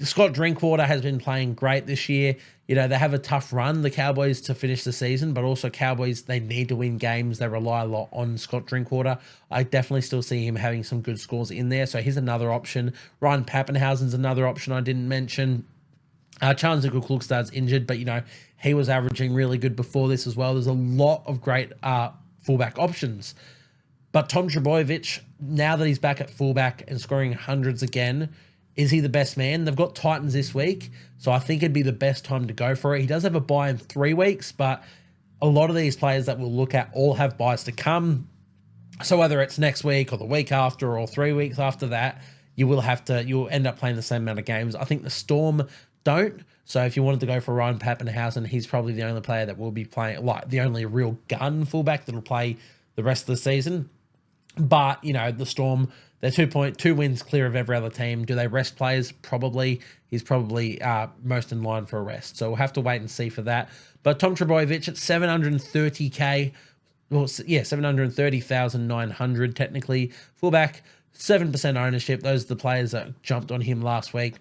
Scott Drinkwater has been playing great this year. They have a tough run, the Cowboys, to finish the season, but also Cowboys, they need to win games. They rely a lot on Scott Drinkwater. I definitely still see him having some good scores in there, so here's another option. Ryan Pappenhausen's another option I didn't mention. Charles Klugstad's injured, but, he was averaging really good before this as well. There's a lot of great fullback options. But Tom Trbojevic, now that he's back at fullback and scoring hundreds again, is he the best man? They've got Titans this week, so I think it'd be the best time to go for it. He does have a bye in 3 weeks, but a lot of these players that we'll look at all have buys to come. So whether it's next week or the week after or 3 weeks after that, you'll end up playing the same amount of games. I think the Storm don't. So if you wanted to go for Ryan Pappenhausen, he's probably the only player that will be playing, like the only real gun fullback that'll play the rest of the season. But, the Storm, they're 2 wins clear of every other team. Do they rest players? Probably. He's probably most in line for a rest. So we'll have to wait and see for that. But Tom Trbojevic at 730K, well, yeah, 730,900 technically. Fullback, 7% ownership. Those are the players that jumped on him last week.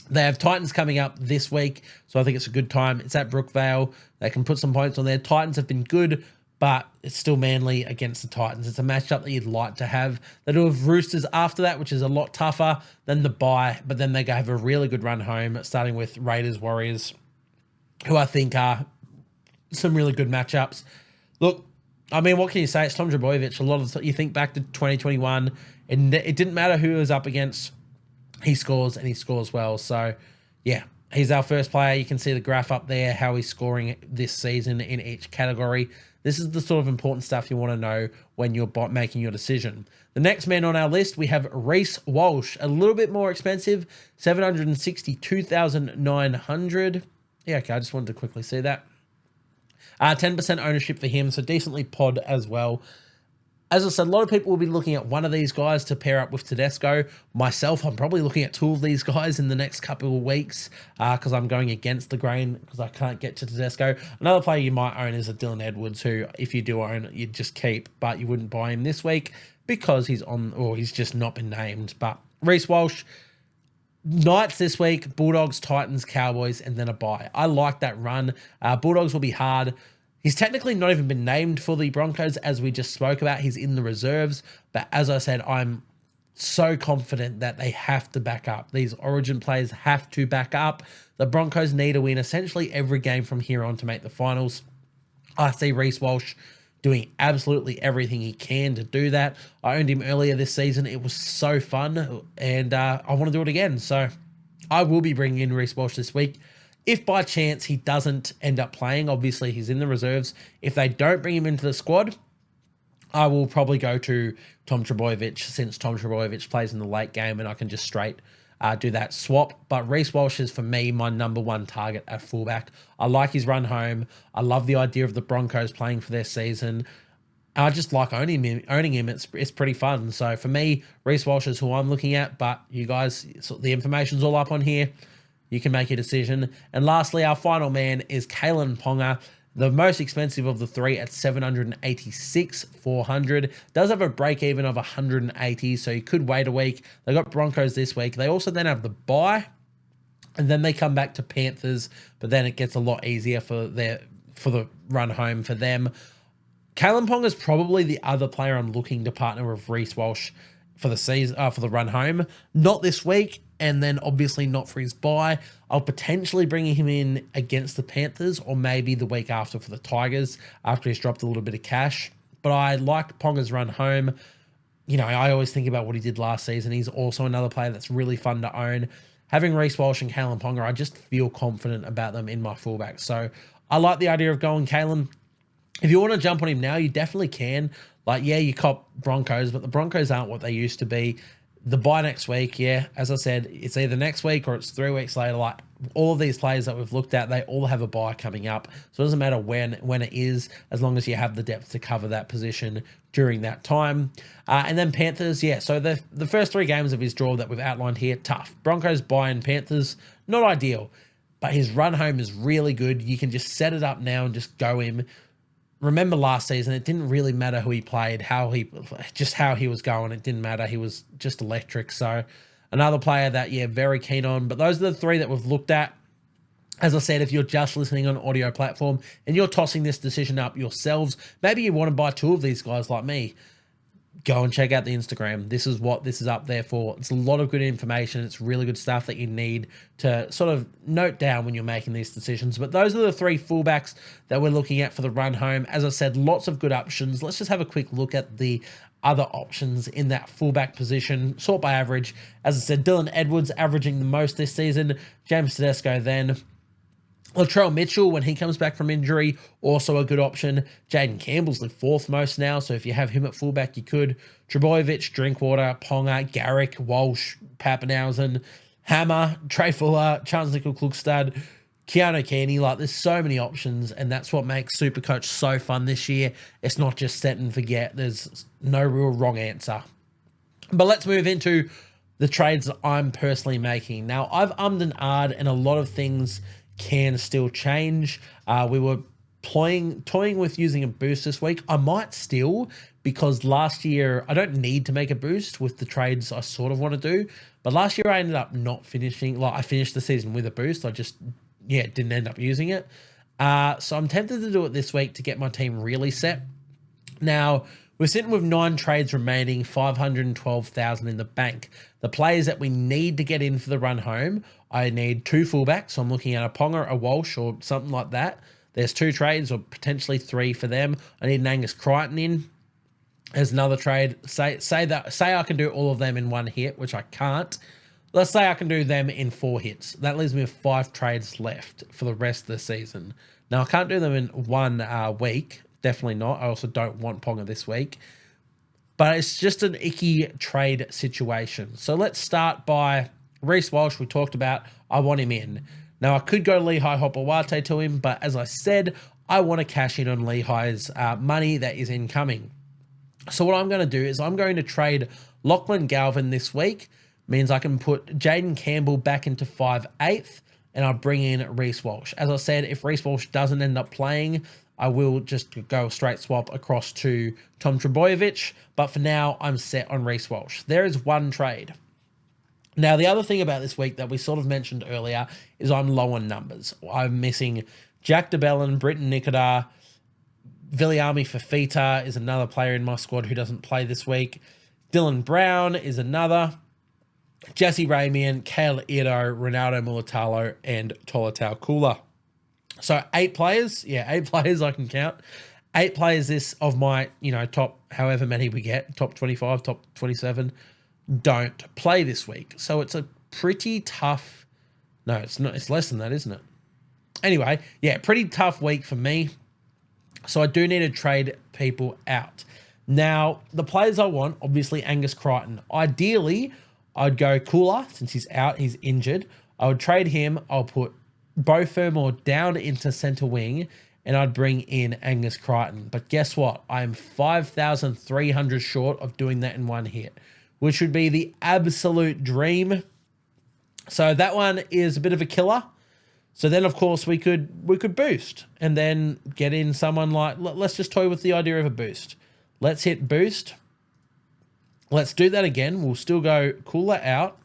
They have Titans coming up this week, so I think it's a good time. It's at Brookvale. They can put some points on there. Titans have been good, but it's still Manly against the Titans. It's a matchup that you'd like to have. They do have Roosters after that, which is a lot tougher than the bye, but then they go have a really good run home, starting with Raiders, Warriors, who I think are some really good matchups. Look, I mean, what can you say? It's Tom Trbojevic. A lot of you think back to 2021, and it didn't matter who he was up against. He scores, and he scores well. So, yeah, he's our first player. You can see the graph up there, how he's scoring this season in each category. This is the sort of important stuff you want to know when you're making your decision. The next man on our list, we have Reece Walsh. A little bit more expensive, $762,900. Yeah, okay, I just wanted to quickly see that. 10% ownership for him, so decently pod as well. As I said, a lot of people will be looking at one of these guys to pair up with Tedesco. Myself, I'm probably looking at two of these guys in the next couple of weeks because I'm going against the grain because I can't get to Tedesco. Another player you might own is a Dylan Edwards, who, if you do own, you'd just keep, but you wouldn't buy him this week because he's just not been named. But Reece Walsh, Knights this week, Bulldogs, Titans, Cowboys, and then a bye. I like that run. Bulldogs will be hard. He's technically not even been named for the Broncos, as we just spoke about. He's in the reserves. But as I said, I'm so confident that they have to back up. These Origin players have to back up. The Broncos need to win essentially every game from here on to make the finals. I see Reece Walsh doing absolutely everything he can to do that. I owned him earlier this season. It was so fun, and I want to do it again. So I will be bringing in Reece Walsh this week. If by chance he doesn't end up playing, obviously he's in the reserves. If they don't bring him into the squad, I will probably go to Tom Trbojevic, since Tom Trbojevic plays in the late game and I can just straight do that swap. But Reece Walsh is, for me, my number one target at fullback. I like his run home. I love the idea of the Broncos playing for their season. I just like owning him. It's pretty fun. So for me, Reece Walsh is who I'm looking at. But you guys, the information's all up on here. You can make a decision. And lastly, our final man is Kalen Ponga, the most expensive of the three at $786,400. Does have a break even of 180, so you could wait a week. They got Broncos this week. They also then have the bye, and then they come back to Panthers, but then it gets a lot easier for the run home for them. Kalen Ponga is probably the other player I'm looking to partner with Reece Walsh for the season, for the run home. Not this week, and then obviously not for his bye. I'll potentially bring him in against the Panthers, or maybe the week after for the Tigers, after he's dropped a little bit of cash. But I like Ponga's run home. You know, I always think about what he did last season. He's also another player that's really fun to own. Having Reece Walsh and Kalen Ponga, I just feel confident about them in my fullback. So I like the idea of going Kalen. If you want to jump on him now, you definitely can. Like, yeah, you cop Broncos, but the Broncos aren't what they used to be. The bye next week, yeah, as I said, it's either next week or it's 3 weeks later. Like, all of these players that we've looked at, they all have a bye coming up. So it doesn't matter when it is, as long as you have the depth to cover that position during that time. And then Panthers, yeah, so the first 3 games of his draw that we've outlined here, tough. Broncos, bye, and Panthers, not ideal. But his run home is really good. You can just set it up now and just go him. Remember last season, it didn't really matter who he played, how he was going. It didn't matter. He was just electric. So another player that, yeah, very keen on. But those are the 3 that we've looked at. As I said, if you're just listening on an audio platform and you're tossing this decision up yourselves, maybe you want to buy 2 of these guys like me, go and check out the Instagram. This is what this is up there for. It's a lot of good information. It's really good stuff that you need to sort of note down when you're making these decisions. But those are the 3 fullbacks that we're looking at for the run home. As I said, lots of good options. Let's just have a quick look at the other options in that fullback position. Sort by average. As I said, Dylan Edwards averaging the most this season. James Tedesco then. Latrell Mitchell, when he comes back from injury, also a good option. Jaden Campbell's the 4th most now, so if you have him at fullback, you could. Trbojevic, Drinkwater, Ponga, Garrick, Walsh, Pappenhausen, Hammer, Trey Fuller, Charles Nickel-Klugstad, Keanu Kearney. Like, there's so many options, and that's what makes Supercoach so fun this year. It's not just set and forget. There's no real wrong answer. But let's move into the trades that I'm personally making. Now, I've ummed and ahed, and a lot of things can still change. We were toying with using a boost this week. I might still, because last year I don't need to make a boost with the trades I sort of want to do. But last year I ended up not finishing. Like, I finished the season with a boost. I just, didn't end up using it. So I'm tempted to do it this week to get my team really set. Now, we're sitting with 9 trades remaining, 512,000 in the bank. The players that we need to get in for the run home, I need 2 fullbacks. So I'm looking at a Ponga, a Walsh, or something like that. There's 2 trades, or potentially 3 for them. I need an Angus Crichton in. There's another trade. Say I can do all of them in 1 hit, which I can't. Let's say I can do them in 4 hits. That leaves me with 5 trades left for the rest of the season. Now, I can't do them in 1 week. Definitely not. I also don't want Ponga this week. But it's just an icky trade situation. So let's start by Reece Walsh. We talked about, I want him in. Now, I could go Lehigh Hopewate to him, but as I said, I want to cash in on Lehigh's money that is incoming. So what I'm going to do is I'm going to trade Lachlan Galvin this week. Means I can put Jaden Campbell back into 5/8, and I'll bring in Reece Walsh. As I said, if Reece Walsh doesn't end up playing, I will just go straight swap across to Tom Trbojevic. But for now, I'm set on Reece Walsh. There is 1 trade. Now, the other thing about this week that we sort of mentioned earlier is I'm low on numbers. I'm missing Jack DeBellin, Britton Nikita, Viliami Fafita is another player in my squad who doesn't play this week. Dylan Brown is another. Jesse Ramian, Kale Ito, Ronaldo Mulatalo, and Tolatau Kula. So 8 players. 8 players I can count. 8 players this of my, top however many we get, top 25, top 27, don't play this week. So it's a pretty tough, no, it's not, it's less than that, isn't it? Anyway, pretty tough week for me. So I do need to trade people out. Now, the players I want, obviously Angus Crichton. Ideally, I'd go Kula since he's out, he's injured. I would trade him. I'll put Beau Fermor down into centre wing, and I'd bring in Angus Crichton. But guess what? I'm 5,300 short of doing that in 1 hit, which would be the absolute dream. So that one is a bit of a killer. So then, of course, we could boost and then get in someone like, let's just toy with the idea of a boost. Let's hit boost. Let's do that again. We'll still go Kula out,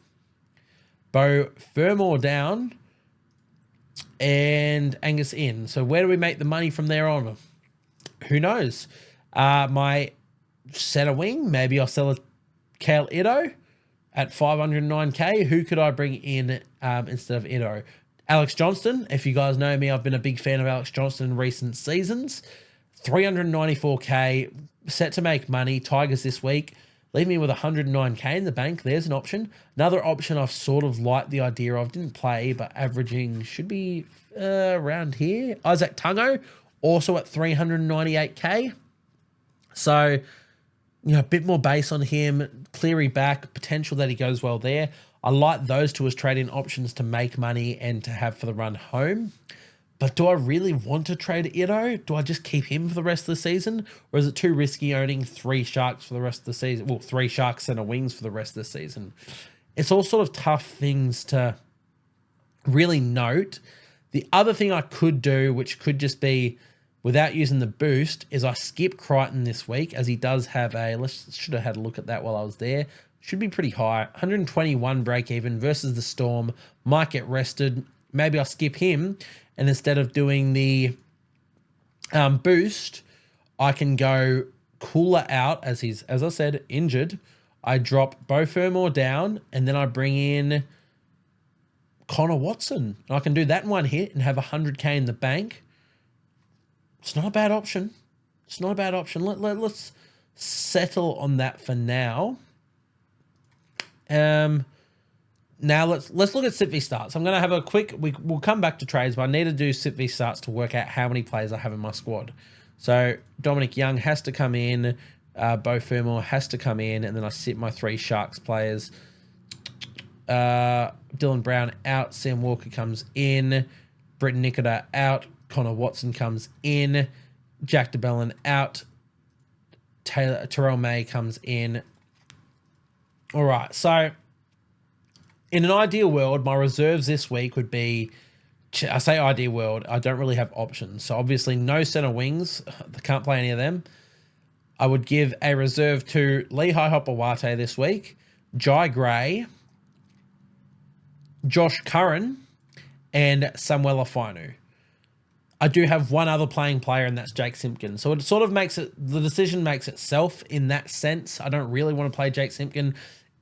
Beau Fermor down, and Angus in. So where do we make the money from there on? Who knows? My centre wing, maybe I'll sell a Kale Ito at 509k. Who could I bring in instead of Ito? Alex Johnston. If you guys know me, I've been a big fan of Alex Johnston in recent seasons. 394k, set to make money. Tigers this week. Leave me with 109k in the bank. There's an option. Another option I've sort of liked the idea of. Didn't play, but averaging should be around here. Isaac Tungo, also at 398k. So, a bit more base on him. Cleary back. Potential that he goes well there. I like those 2 as trade-in options to make money and to have for the run home. But do I really want to trade Ito? Do I just keep him for the rest of the season? Or is it too risky owning 3 Sharks for the rest of the season? Well, 3 Sharks and a Wings for the rest of the season. It's all sort of tough things to really note. The other thing I could do, which could just be without using the boost, is I skip Crichton this week, as he does have should have had a look at that while I was there. Should be pretty high. 121 break even versus the Storm. Might get rested. Maybe I'll skip him. And instead of doing the boost, I can go Kula out as he's, as I said, injured. I drop Beau Fermor down, and then I bring in Connor Watson. And I can do that in 1 hit and have 100k in the bank. It's not a bad option. It's not a bad option. Let's settle on that for now. Now let's look at Sit v starts. I'm going to have a quick, we'll come back to trades, but I need to do Sit v starts to work out how many players I have in my squad. So Dominic Young has to come in, Beau Fermor has to come in, and then I sit my 3 Sharks players. Dylan Brown out, Sam Walker comes in, Britton Nikita out, Connor Watson comes in, Jack DeBellin out, Terrell May comes in. All right, so in an ideal world, my reserves this week would be I say ideal world, I don't really have options. So obviously no center wings. I can't play any of them. I would give a reserve to Lehigh Hopawate this week, Jai Gray, Josh Curran, and Samuel Afinu. I do have one other playing player, and that's Jake Simpkin. So it sort of makes it, the decision makes itself in that sense. I don't really want to play Jake Simpkin.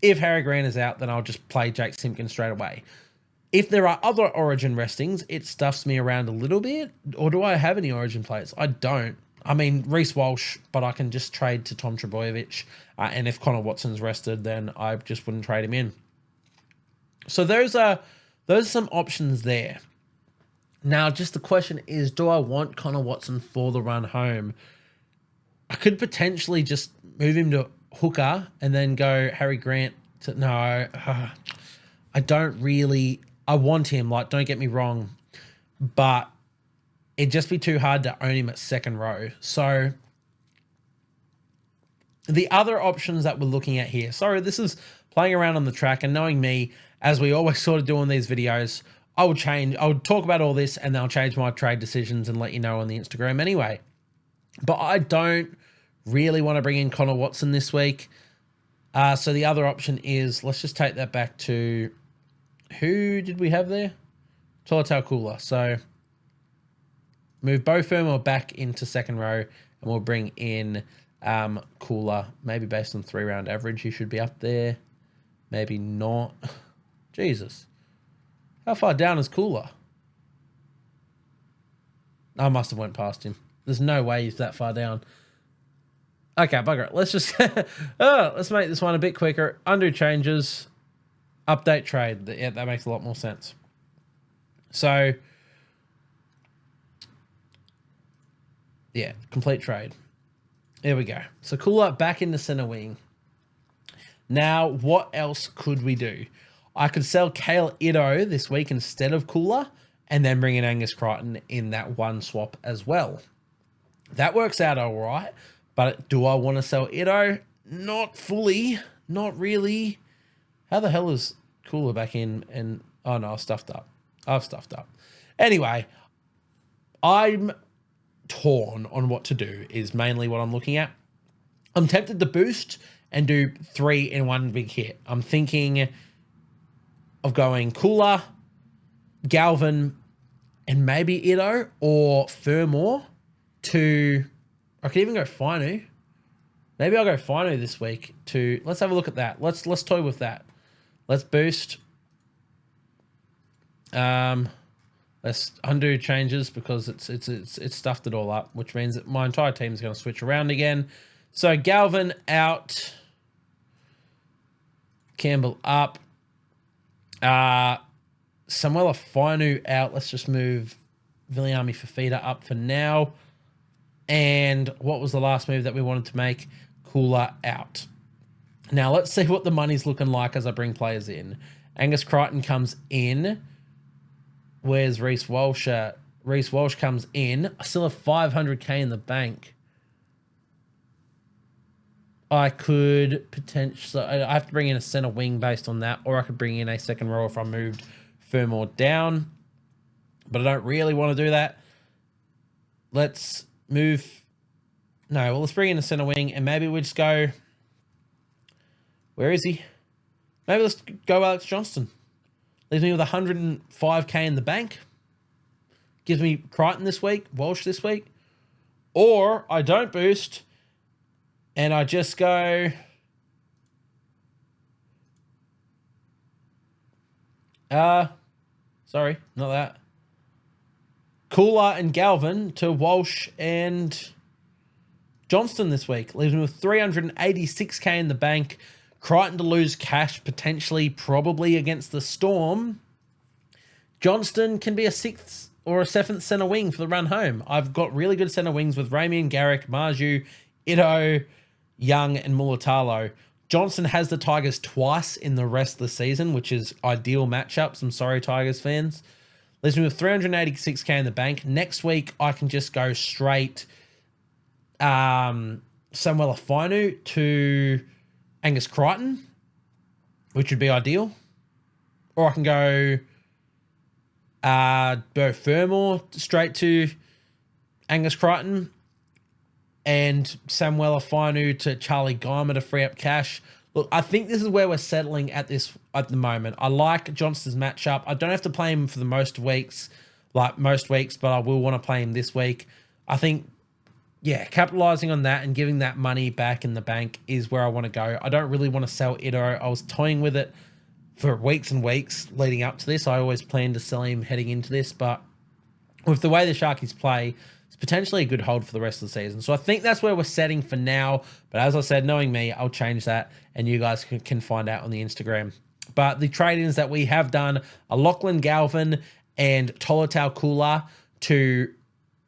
If Harry Grant is out, then I'll just play Jake Simpkin straight away. If there are other Origin restings, it stuffs me around a little bit. Or do I have any Origin players? I don't. I mean, Reece Walsh, but I can just trade to Tom Trbojevic. And if Connor Watson's rested, then I just wouldn't trade him in. So those are some options there. Now, just the question is, do I want Connor Watson for the run home? I could potentially just move him to hooker and then go Harry Grant to... No, I don't really... I want him, like, don't get me wrong, but it'd just be too hard to own him at second row. So the other options that we're looking at here... Sorry, this is playing around on the track, and knowing me, as we always sort of do on these videos... I would talk about all this and then I'll change my trade decisions and let you know on the Instagram anyway. But I don't really want to bring in Connor Watson this week. So the other option is, let's just take that back to, who did we have there? Tolotau Kula. So move Beau Fermor back into second row and we'll bring in Kula. Maybe based on 3-round average, he should be up there. Maybe not. Jesus. How far down is Cooler? I must have went past him. There's no way he's that far down. Okay, bugger it. Let's just... let's make this one a bit quicker. Undo changes. Update trade. Yeah, that makes a lot more sense. So... yeah, complete trade. There we go. So Cooler back in the center wing. Now, what else could we do? I could sell Kale Ito this week instead of Cooler and then bring in Angus Crichton in that one swap as well. That works out all right, but do I want to sell Ito? Not fully. Not really. How the hell is Cooler back in? And oh no, I've stuffed up. Anyway, I'm torn on what to do is mainly what I'm looking at. I'm tempted to boost and do 3 in one big hit. I'm thinking of going Cooler, Galvin, and maybe Ito or Fermor to... I could even go Finu. Maybe I'll go Finu this week to... Let's have a look at that. Let's toy with that. Let's boost. Let's undo changes because it's stuffed it all up, which means that my entire team is going to switch around again. So Galvin out. Campbell up. Samuel Afinu out. Let's just move Viliami Fafita up for now. And what was the last move that we wanted to make? Cooler out. Now let's see what the money's looking like as I bring players in. Angus Crichton comes in. Where's Reece Walsh at? Reece Walsh comes in. I still have 500k in the bank. I could potentially... I have to bring in a center wing based on that, or I could bring in a second row if I moved Fermor down. But I don't really want to do that. Let's move... No, well, let's bring in a center wing, and maybe we just go... Where is he? Maybe let's go Alex Johnston. Leaves me with 105k in the bank. Gives me Crichton this week, Walsh this week. Or I don't boost... and I just go... sorry, not that. Cooler and Galvin to Walsh and Johnston this week. Leaves me with 386k in the bank. Crichton to lose cash, potentially, probably against the Storm. Johnston can be a 6th or a 7th center wing for the run home. I've got really good center wings with Ramian, Garrick, Marju, Ito, Young, and Mulatalo. Johnson has the Tigers twice in the rest of the season, which is ideal matchups. I'm sorry, Tigers fans. Leaves me with 386k in the bank. Next week, I can just go straight Samuel Afinu to Angus Crichton, which would be ideal. Or I can go Bo Fermor straight to Angus Crichton, and Samuel Afinu to Charlie Geimer to free up cash. Look, I think this is where we're settling at the moment. I like Johnston's matchup. I don't have to play him for the most weeks, but I will want to play him this week. I think, yeah, capitalizing on that and giving that money back in the bank is where I want to go. I don't really want to sell Ito. I was toying with it for weeks and weeks leading up to this. I always planned to sell him heading into this, but with the way the Sharkies play, it's potentially a good hold for the rest of the season. So I think that's where we're setting for now. But as I said, knowing me, I'll change that, and you guys can find out on the Instagram. But the trade-ins that we have done are Lachlan Galvin and Tolotau Kula to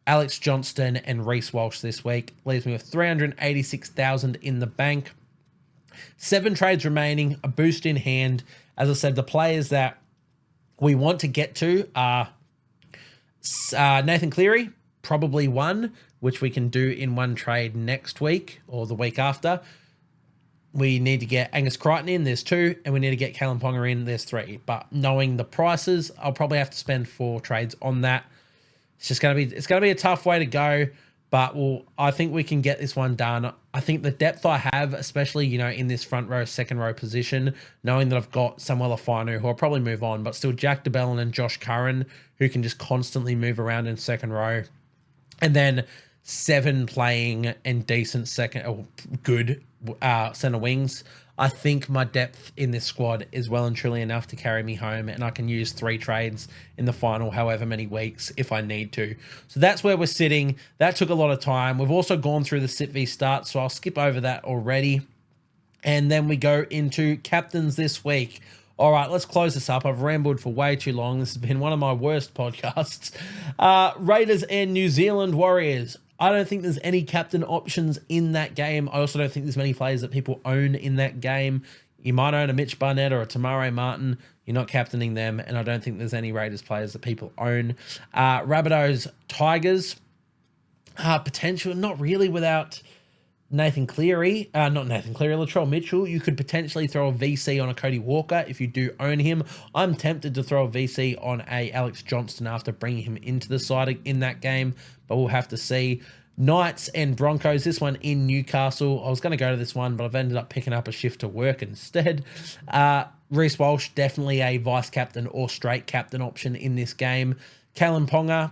Alex Johnston and Reece Walsh this week. Leaves me with 386,000 in the bank. 7 trades remaining, a boost in hand. As I said, the players that we want to get to are Nathan Cleary, probably one, which we can do in one trade next week or the week after. We need to get Angus Crichton in, there's 2, and we need to get Callum Ponga in, there's 3. But knowing the prices, I'll probably have to spend 4 trades on that. It's gonna be a tough way to go, but I think we can get this one done. I think the depth I have, especially, in this front row, second row position, knowing that I've got Samuel Afinu, who I'll probably move on, but still Jack DeBellin and Josh Curran, who can just constantly move around in second row. And then 7 playing and decent good center wings. I think my depth in this squad is well and truly enough to carry me home, and I can use 3 trades in the final however many weeks if I need to. So that's where we're sitting. That took a lot of time. We've also gone through the sit v start, so I'll skip over that already. And then we go into captains this week. All right, let's close this up. I've rambled for way too long. This has been one of my worst podcasts. Raiders and New Zealand Warriors. I don't think there's any captain options in that game. I also don't think there's many players that people own in that game. You might own a Mitch Barnett or a Tamare Martin. You're not captaining them, and I don't think there's any Raiders players that people own. Rabbitohs Tigers. Potential, not really without Nathan Cleary. Not Nathan Cleary, Latrell Mitchell. You could potentially throw a VC on a Cody Walker if you do own him. I'm tempted to throw a VC on a Alex Johnston after bringing him into the side in that game, but we'll have to see. Knights and Broncos, this one in Newcastle. I was going to go to this one, but I've ended up picking up a shift to work instead. Reece Walsh, definitely a vice captain or straight captain option in this game. Callum Ponga,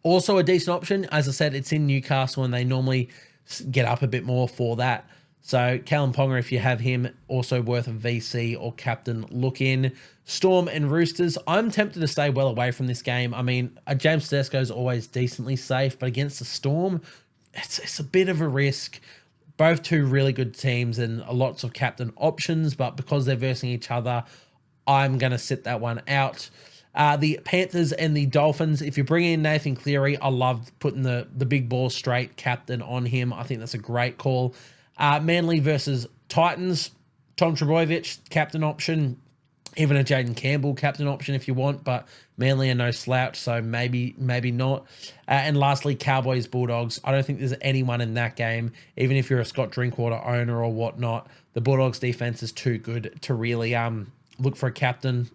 also a decent option. As I said, it's in Newcastle and they normally get up a bit more for that. So Callum Ponga, if you have him, also worth a VC or captain look in. Storm and Roosters, I'm tempted to stay well away from this game. I mean, James Tedesco is always decently safe, but against the Storm, it's a bit of a risk. Both 2 really good teams and lots of captain options, but because they're versing each other, I'm going to sit that one out. The Panthers and the Dolphins, if you bring in Nathan Cleary, I love putting the big ball straight captain on him. I think that's a great call. Manly versus Titans, Tom Trbojevic, captain option. Even a Jaden Campbell captain option if you want, but Manly are no slouch, so maybe not. And lastly, Cowboys Bulldogs. I don't think there's anyone in that game, even if you're a Scott Drinkwater owner or whatnot. The Bulldogs defense is too good to really look for a captain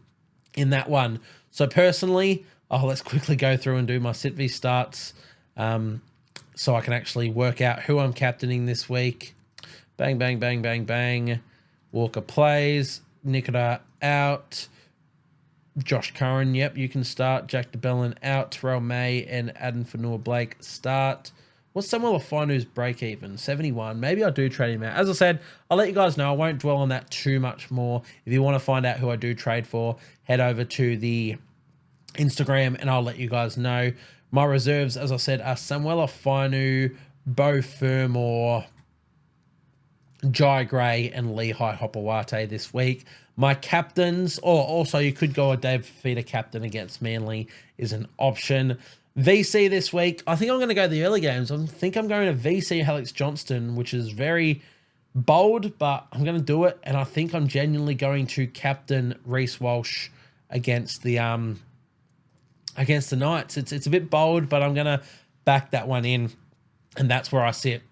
in that one. So personally, let's quickly go through and do my sit v starts so I can actually work out who I'm captaining this week. Bang, bang, bang, bang, bang. Walker plays. Nikita out. Josh Curran, yep, you can start. Jack DeBellin out. Terrell May and Adam Fanua-Blake start. What's Samuel Afinu's break even? 71. Maybe I do trade him out. As I said, I'll let you guys know. I won't dwell on that too much more. If you want to find out who I do trade for, head over to the Instagram and I'll let you guys know. My reserves, as I said, are Samuel Afinu, Bo Fermor, Jai Gray and Lehigh Hopewate this week. My captains, or also you could go a Dave Fifita captain against Manly is an option. VC this week, I think I'm going to go the early games. I think I'm going to VC Alex Johnston, which is very bold, but I'm going to do it. And I think I'm genuinely going to captain Reece Walsh against the Knights. It's a bit bold, but I'm going to back that one in, and that's where I sit.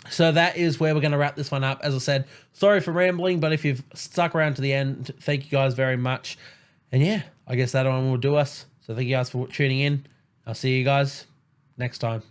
So that is where we're going to wrap this one up. As I said, sorry for rambling, but if you've stuck around to the end, thank you guys very much. And yeah, I guess that one will do us. So thank you guys for tuning in. I'll see you guys next time.